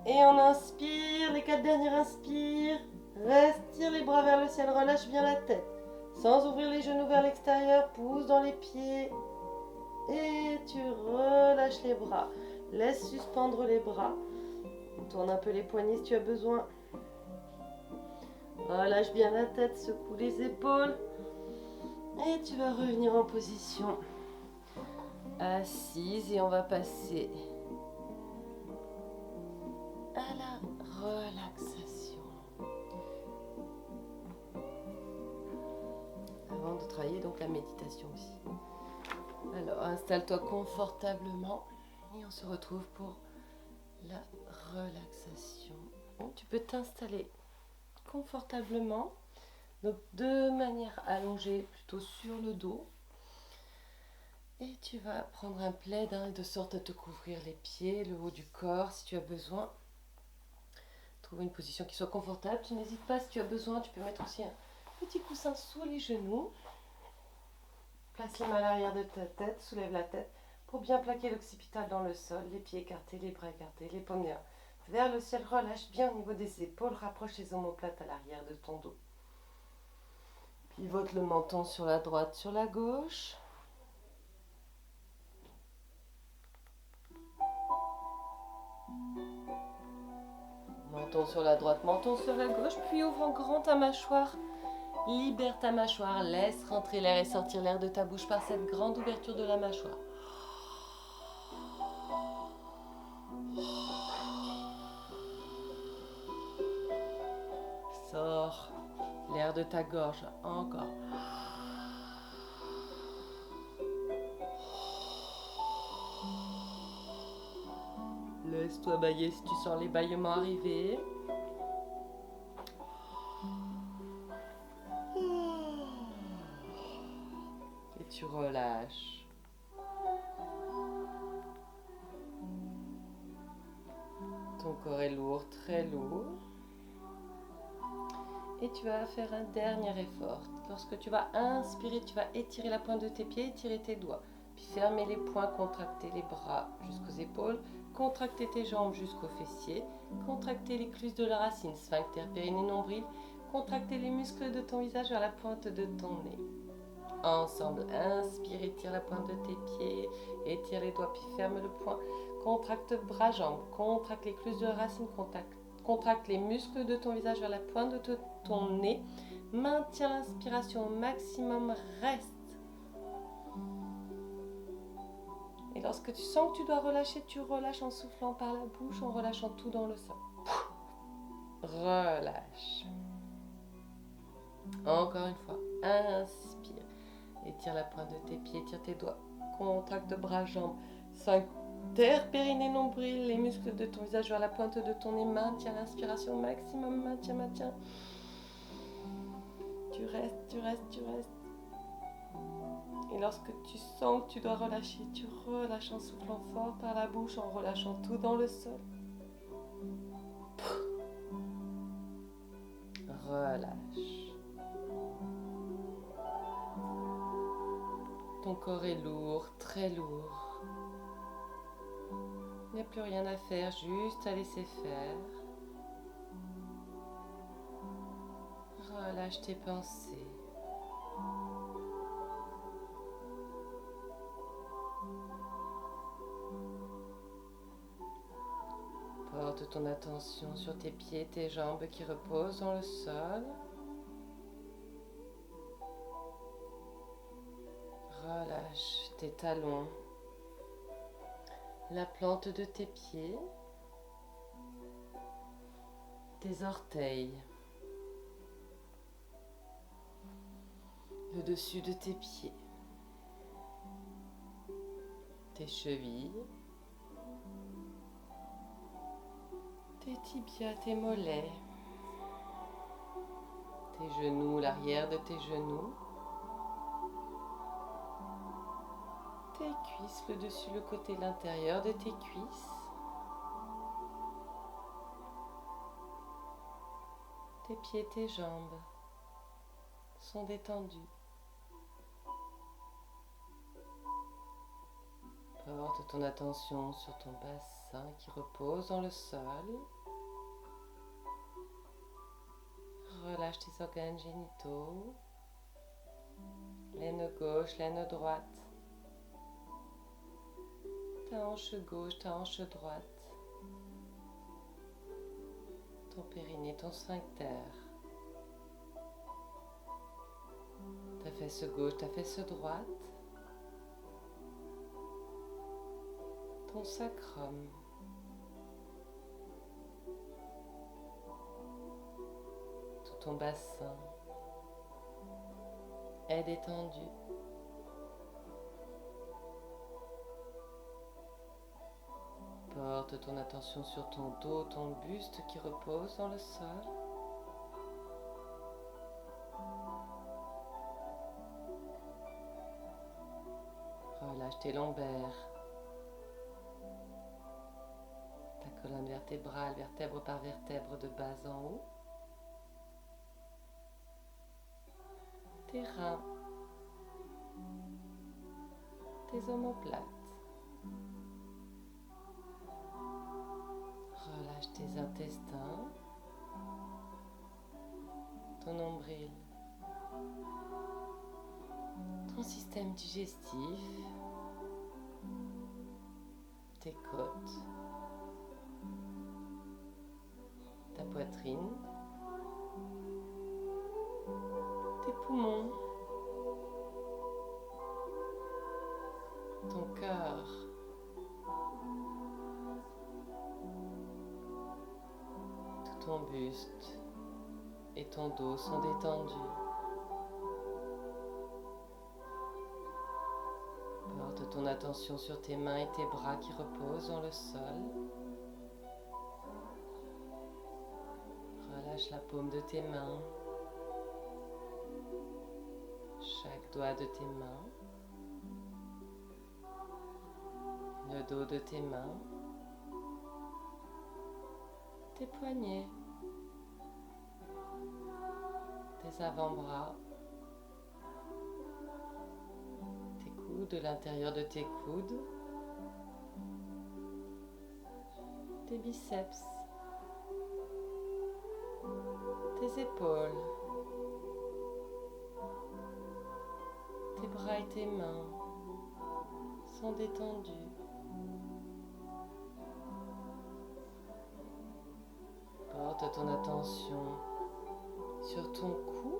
Et on inspire, les 4 dernières inspire. Tire les bras vers le ciel, relâche bien la tête. Sans ouvrir les genoux vers l'extérieur, pousse dans les pieds. Et tu relâches les bras. Laisse suspendre les bras. Tourne un peu les poignets si tu as besoin. Relâche bien la tête, secoue les épaules. Et tu vas revenir en position assise et on va passer à la relaxation. Avant de travailler donc la méditation aussi. Alors installe-toi confortablement et on se retrouve pour la relaxation. Bon, tu peux t'installer confortablement, donc de manière allongée plutôt sur le dos. Et tu vas prendre un plaid de sorte à te couvrir les pieds, le haut du corps si tu as besoin. Trouve une position qui soit confortable. Tu n'hésites pas si tu as besoin, tu peux mettre aussi un petit coussin sous les genoux. Place les mains à l'arrière de ta tête, soulève la tête pour bien plaquer l'occipital dans le sol, les pieds écartés, les bras écartés, les paumes vers le ciel. Relâche bien au niveau des épaules, rapproche les omoplates à l'arrière de ton dos. Pivote le menton sur la droite, sur la gauche. Menton sur la droite, menton sur la gauche, puis ouvre en grand ta mâchoire. Libère ta mâchoire, laisse rentrer l'air et sortir l'air de ta bouche par cette grande ouverture de la mâchoire. Sors l'air de ta gorge, encore. Laisse-toi bâiller si tu sens les bâillements arriver. Et tu relâches. Ton corps est lourd, très lourd. Et tu vas faire un dernier effort. Lorsque tu vas inspirer, tu vas étirer la pointe de tes pieds, étirer tes doigts. Puis fermer les poings, contracter les bras jusqu'aux épaules, contracter tes jambes jusqu'aux fessiers, contracter l'écluse de la racine, sphincter, périnée, nombril, contracter les muscles de ton visage vers la pointe de ton nez. Ensemble, inspire, étire la pointe de tes pieds, étire les doigts, puis ferme le poing. Contracte bras, jambes, contracte l'écluse de la racine, contracte les muscles de ton visage vers la pointe de ton nez. Maintiens l'inspiration au maximum, reste. Et lorsque tu sens que tu dois relâcher, tu relâches en soufflant par la bouche, en relâchant tout dans le sol. Relâche. Encore une fois, inspire. Étire la pointe de tes pieds, étire tes doigts. Contracte bras, jambes, sphincter, périnée, nombril, les muscles de ton visage vers la pointe de ton nez. Maintiens l'inspiration au maximum, maintiens. Tu restes. Et lorsque tu sens que tu dois relâcher, tu relâches en soufflant fort par la bouche, en relâchant tout dans le sol. Relâche. Ton corps est lourd, très lourd. Il n'y a plus rien à faire, juste à laisser faire. Relâche tes pensées. Porte ton attention sur tes pieds, tes jambes qui reposent dans le sol. Relâche tes talons, la plante de tes pieds, tes orteils, le dessus de tes pieds, tes chevilles, tes tibias, tes mollets, tes genoux, l'arrière de tes genoux, tes cuisses, le dessus, le côté, l'intérieur de tes cuisses, tes pieds, tes jambes sont détendus. Porte ton attention sur ton bassin qui repose dans le sol. Relâche tes organes génitaux, l'aine gauche, l'aine droite, ta hanche gauche, ta hanche droite, ton périnée, ton sphincter, ta fesse gauche, ta fesse droite, ton sacrum, tout ton bassin est détendu. Porte ton attention sur ton dos, ton buste qui repose dans le sol. Relâche tes lombaires, ta colonne vertébrale, vertèbre par vertèbre de bas en haut. Tes reins, tes omoplates. Relâche tes intestins, ton nombril, ton système digestif, tes côtes, ta poitrine, tes poumons, ton cœur, tout ton buste et ton dos sont détendus. Porte ton attention sur tes mains et tes bras qui reposent dans le sol. Relâche la paume de tes mains, chaque doigt de tes mains, le dos de tes mains, tes poignets, tes avant-bras, tes coudes, l'intérieur de tes coudes, tes biceps, tes épaules, tes bras et tes mains sont détendus. Porte ton attention sur ton cou.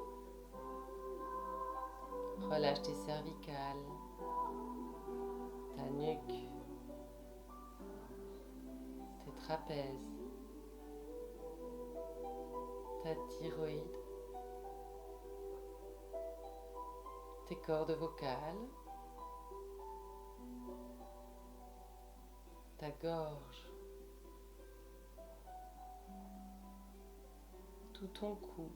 Relâche tes cervicales, ta nuque, tes trapèzes, ta thyroïde, tes cordes vocales, ta gorge, tout ton cou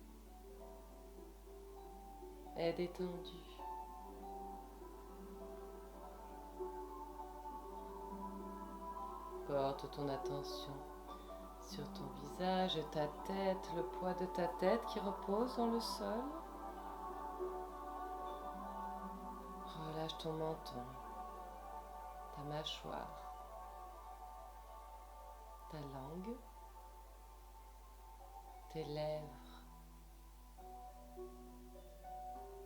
est détendu. Porte ton attention sur ton visage, ta tête, le poids de ta tête qui repose dans le sol. Relâche ton menton, ta mâchoire, ta langue, tes lèvres,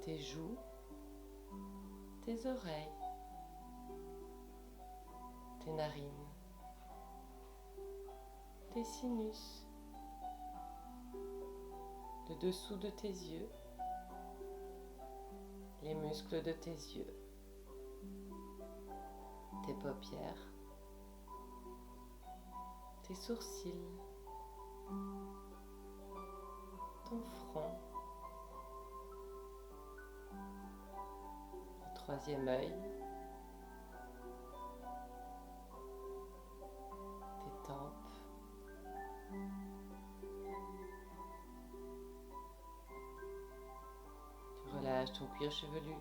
tes joues, tes oreilles, tes narines, tes sinus, le dessous de tes yeux, les muscles de tes yeux, tes paupières, tes sourcils, ton front, le troisième œil, tes tempes, tu relâches ton cuir chevelu,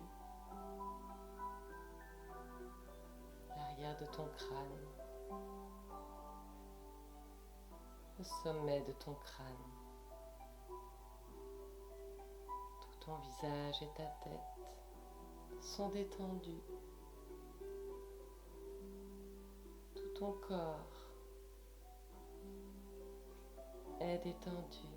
l'arrière de ton crâne, le sommet de ton crâne. Tout ton visage et ta tête sont détendus. Tout ton corps est détendu.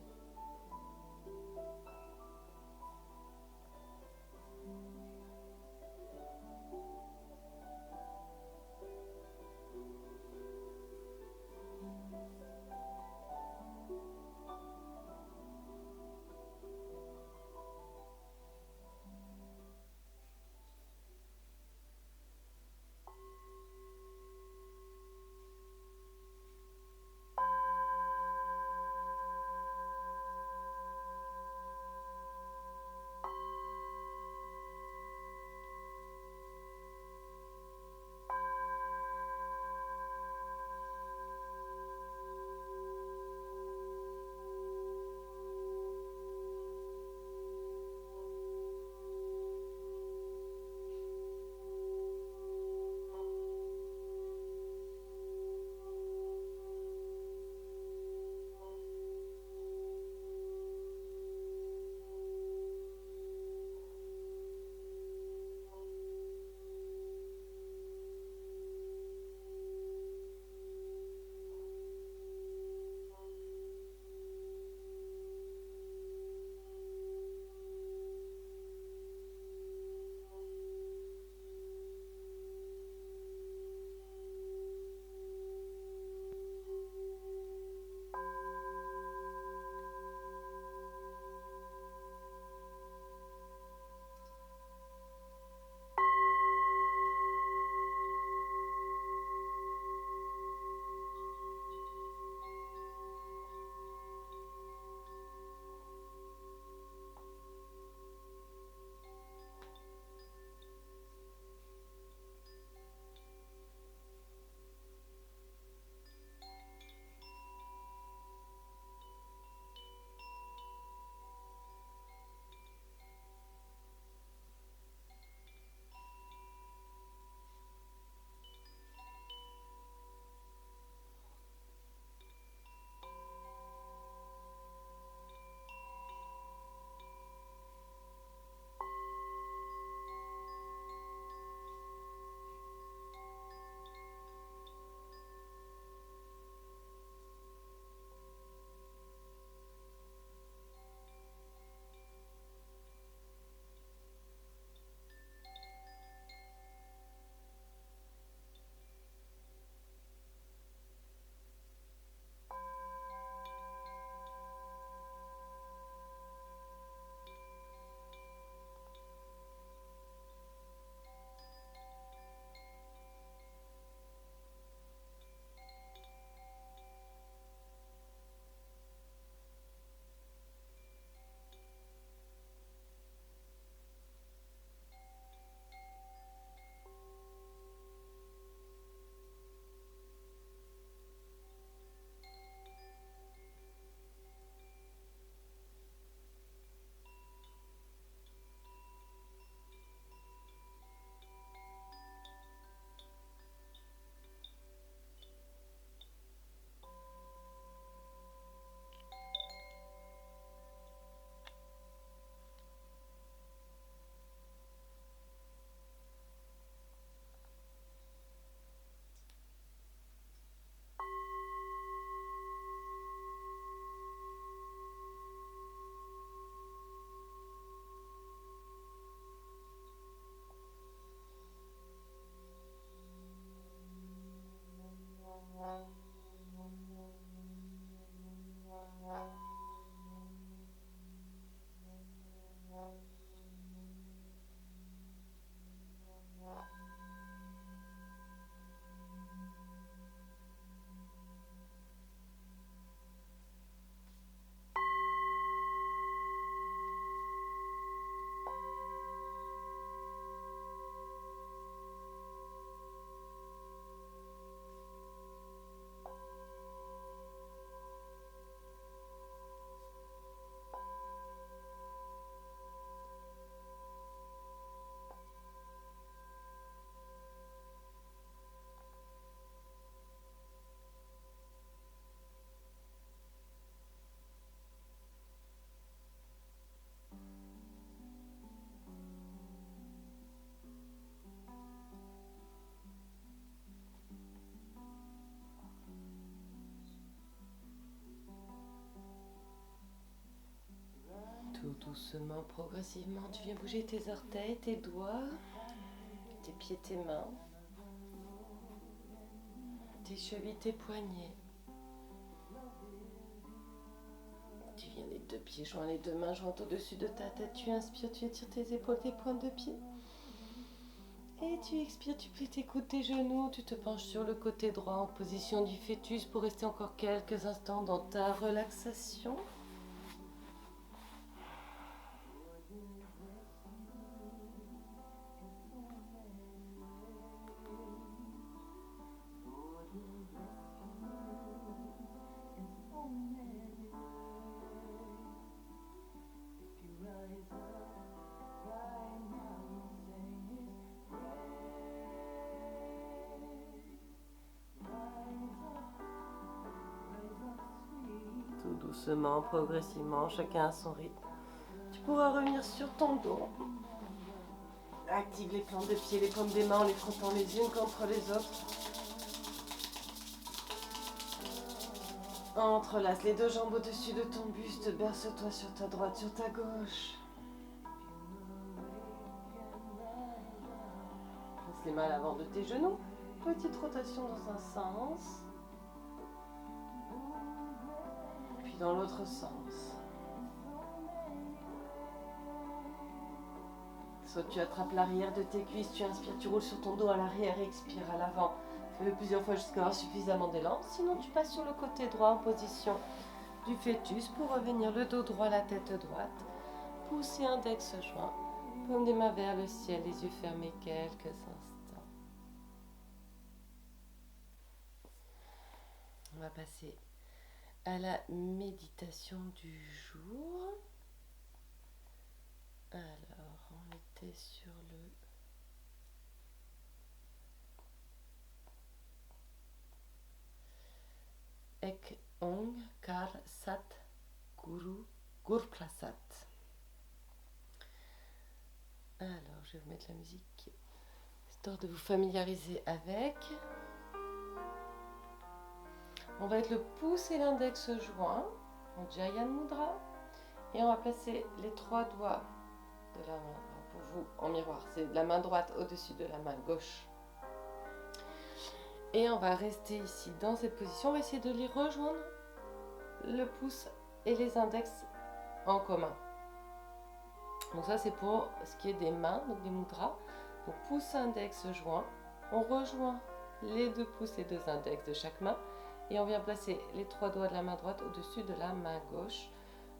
doucement, progressivement, tu viens bouger tes orteils, tes doigts, tes pieds, tes mains, tes chevilles, tes poignets. Tu viens les deux pieds joints, les deux mains jointes au-dessus de ta tête. Tu inspires, tu étires tes épaules, tes pointes de pied. Et tu expires, tu plies tes coudes, tes genoux. Tu te penches sur le côté droit en position du fœtus pour rester encore quelques instants dans ta relaxation. Doucement, progressivement, chacun à son rythme. Tu pourras revenir sur ton dos. Active les plantes de pied, les paumes des mains en les frottant les unes contre les autres. Entrelace les deux jambes au-dessus de ton buste. Berce-toi sur ta droite, sur ta gauche. Passe les mains à l'avant de tes genoux. Petite rotation dans un sens. Dans l'autre sens. Soit tu attrapes l'arrière de tes cuisses, tu inspires, tu roules sur ton dos à l'arrière, expire à l'avant. Fais-le plusieurs fois jusqu'à avoir suffisamment d'élan. Sinon, tu passes sur le côté droit en position du fœtus pour revenir le dos droit, la tête droite. Poussez index joint, paume des mains vers le ciel, les yeux fermés quelques instants. On va passer à la méditation du jour. Alors, on était sur le Ek Onkar Sat Guru Gurprasad. Alors, je vais vous mettre la musique, histoire de vous familiariser avec. On va être le pouce et l'index joints en Jayan Mudra et on va placer les trois doigts de la main, pour vous en miroir, c'est la main droite au-dessus de la main gauche. Et on va rester ici dans cette position, on va essayer de les rejoindre, le pouce et les index en commun. Donc ça c'est pour ce qui est des mains, donc des mudras. Donc pouce, index, joint, on rejoint les deux pouces et deux index de chaque main. Et on vient placer les trois doigts de la main droite au-dessus de la main gauche.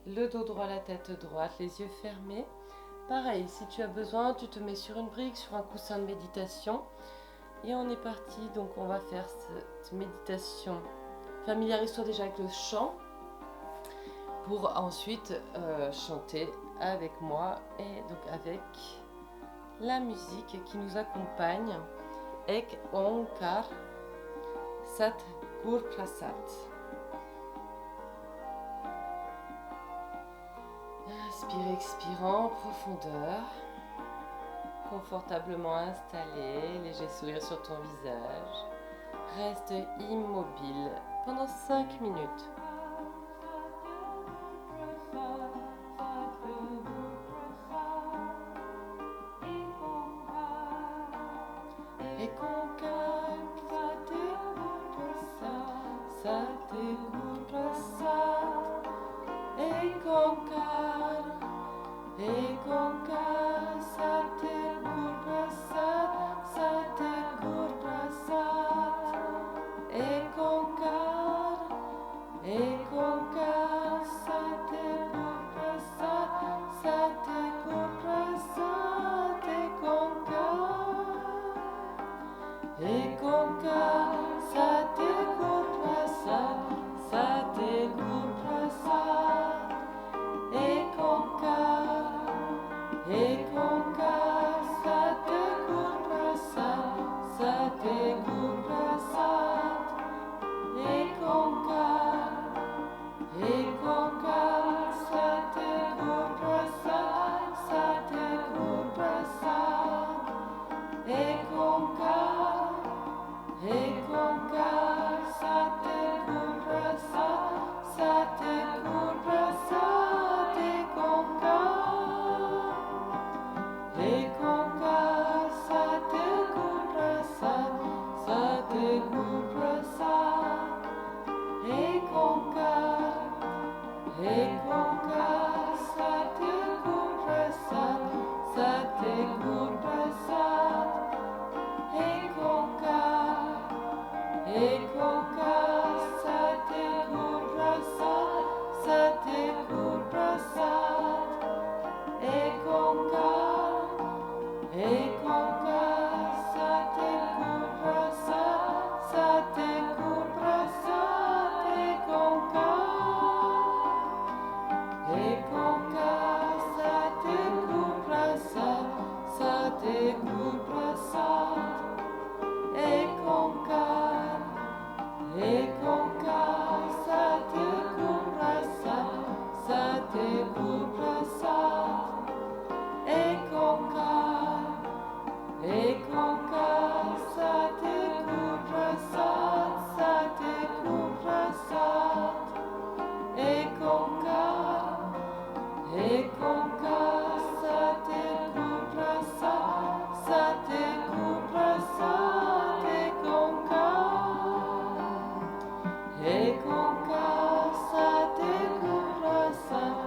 Le dos droit, la tête droite, les yeux fermés. Pareil, si tu as besoin, tu te mets sur une brique, sur un coussin de méditation. Et on est parti, donc on va faire cette méditation. Familiarise-toi déjà avec le chant pour ensuite chanter avec moi et donc avec la musique qui nous accompagne. Ek Onkar Sat Gurprasad. Inspire, expire en profondeur. Confortablement installé, léger sourire sur ton visage. Reste immobile pendant 5 minutes. Sate Gurprasad, Ek Onkar. Sate Guru Prasad. Ekonkar, Ekonkar, Sate Guru Prasad. Sate Guru Prasad. Ekonkar, Ekonkar, Sate Guru Prasad. Sate Guru Prasad. Ekonkar, Ekonkar, Sate Guru Prasad. Sate Guru Prasad. Ekonkar, Ekonkar, Sate Guru Prasad.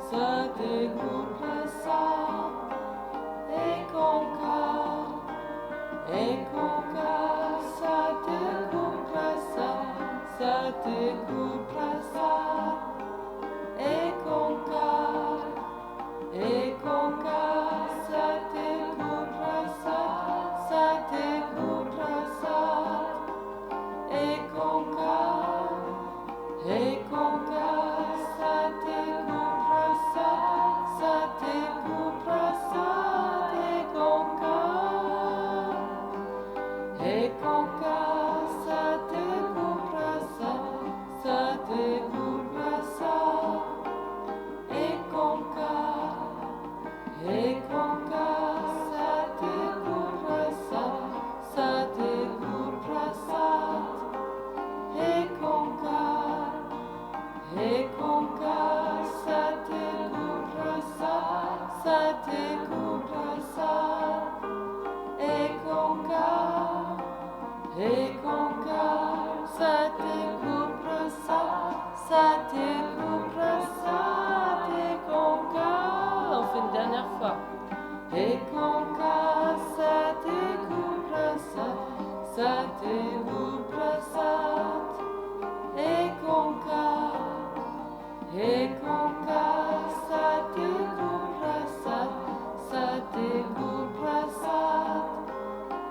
Sate Guru Prasad. Ekonkar, Ekonkar, Sate Guru Prasad. Sate Guru Prasad. Ekonkar, Ekonkar, Sate Guru Prasad. Sate Guru Prasad. Ekonkar, Ekonkar, Sate Guru Prasad. Sate Guru Prasad. Ekonkar, Ekonkar, Sate Guru Prasad. Sate Guru Prasad. Ekonkar, Ekonkar, Sate Guru Prasad. Sate Guru Prasad. Ekonkar, Ekonkar, Sate Guru Prasad. Sate Guru Prasad. Ekonkar, Ekonkar, Sate Guru Prasad. Sate Guru Prasad. Ekonkar. On fait une dernière fois. Ekonkar, Sate Guru Prasad. Sate Guru Prasad. Ekonkar, Ekonkar, Sate Guru Prasad. Sate Guru Prasad.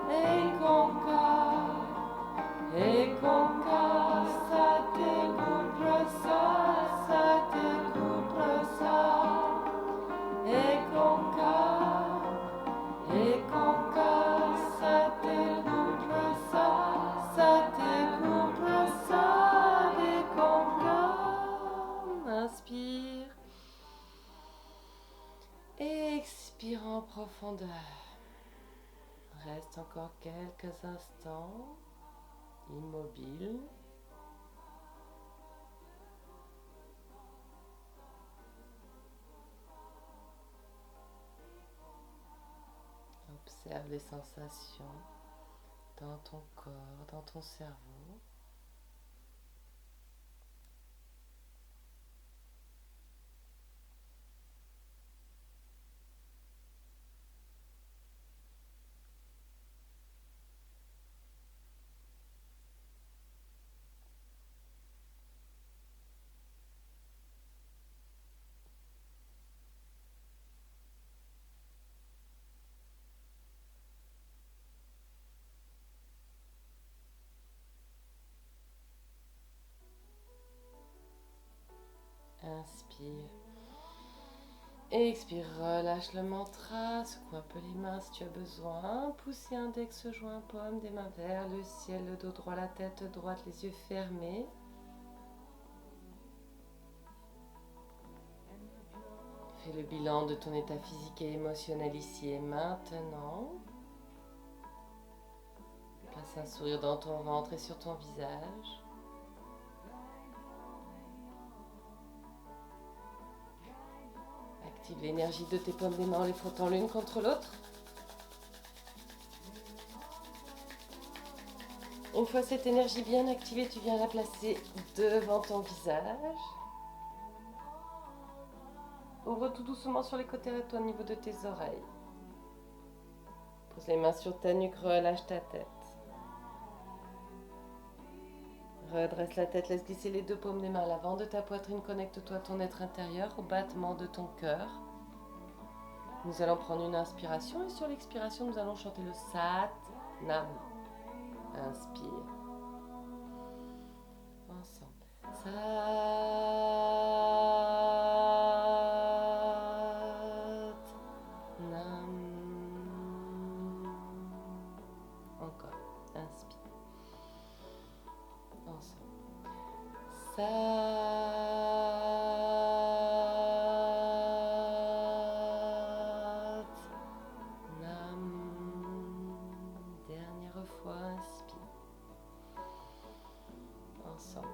Ekonkar, Ekonkar, Sate Guru Prasad. Sate Guru Prasad. Ekonkar, Ekonkar, Sate Guru Prasad. Sate Guru Prasad. Ekonkar. Inspire. Expire en profondeur. Reste encore quelques instants immobile. Observe les sensations dans ton corps, dans ton cerveau. Inspire. Expire, relâche le mantra, secoue un peu les mains si tu as besoin. Pouce et index joints, paume des mains vers le ciel, le dos droit, la tête droite, les yeux fermés. Fais le bilan de ton état physique et émotionnel ici et maintenant. Place un sourire dans ton ventre et sur ton visage. Active l'énergie de tes paumes des mains en les frottant l'une contre l'autre. Une fois cette énergie bien activée, tu viens la placer devant ton visage. Ouvre tout doucement sur les côtés de toi au niveau de tes oreilles. Pose les mains sur ta nuque, relâche ta tête. Redresse la tête, laisse glisser les deux paumes des mains à l'avant de ta poitrine. Connecte-toi à ton être intérieur, au battement de ton cœur. Nous allons prendre une inspiration et sur l'expiration, nous allons chanter le Sat Nam. Inspire. Ensemble. Sat Nam. Nam. Dernière fois, inspire. Ensemble.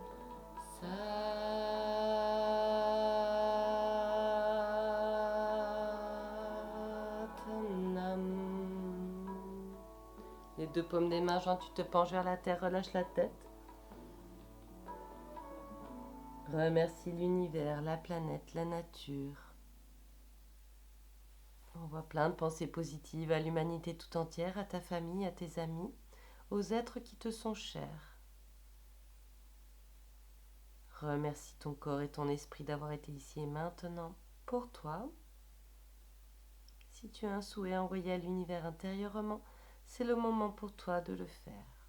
Satnam. Les deux paumes des mains, tu te penches vers la terre, relâche la tête. Remercie l'univers, la planète, la nature. Envoie plein de pensées positives à l'humanité tout entière, à ta famille, à tes amis, aux êtres qui te sont chers. Remercie ton corps et ton esprit d'avoir été ici et maintenant pour toi. Si tu as un souhait envoyé à l'univers intérieurement, c'est le moment pour toi de le faire.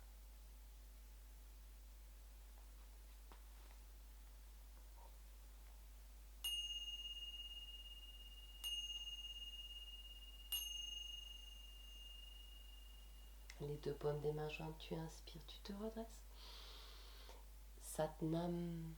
Les deux paumes des mains jointes, tu inspires, tu te redresses. Satnam.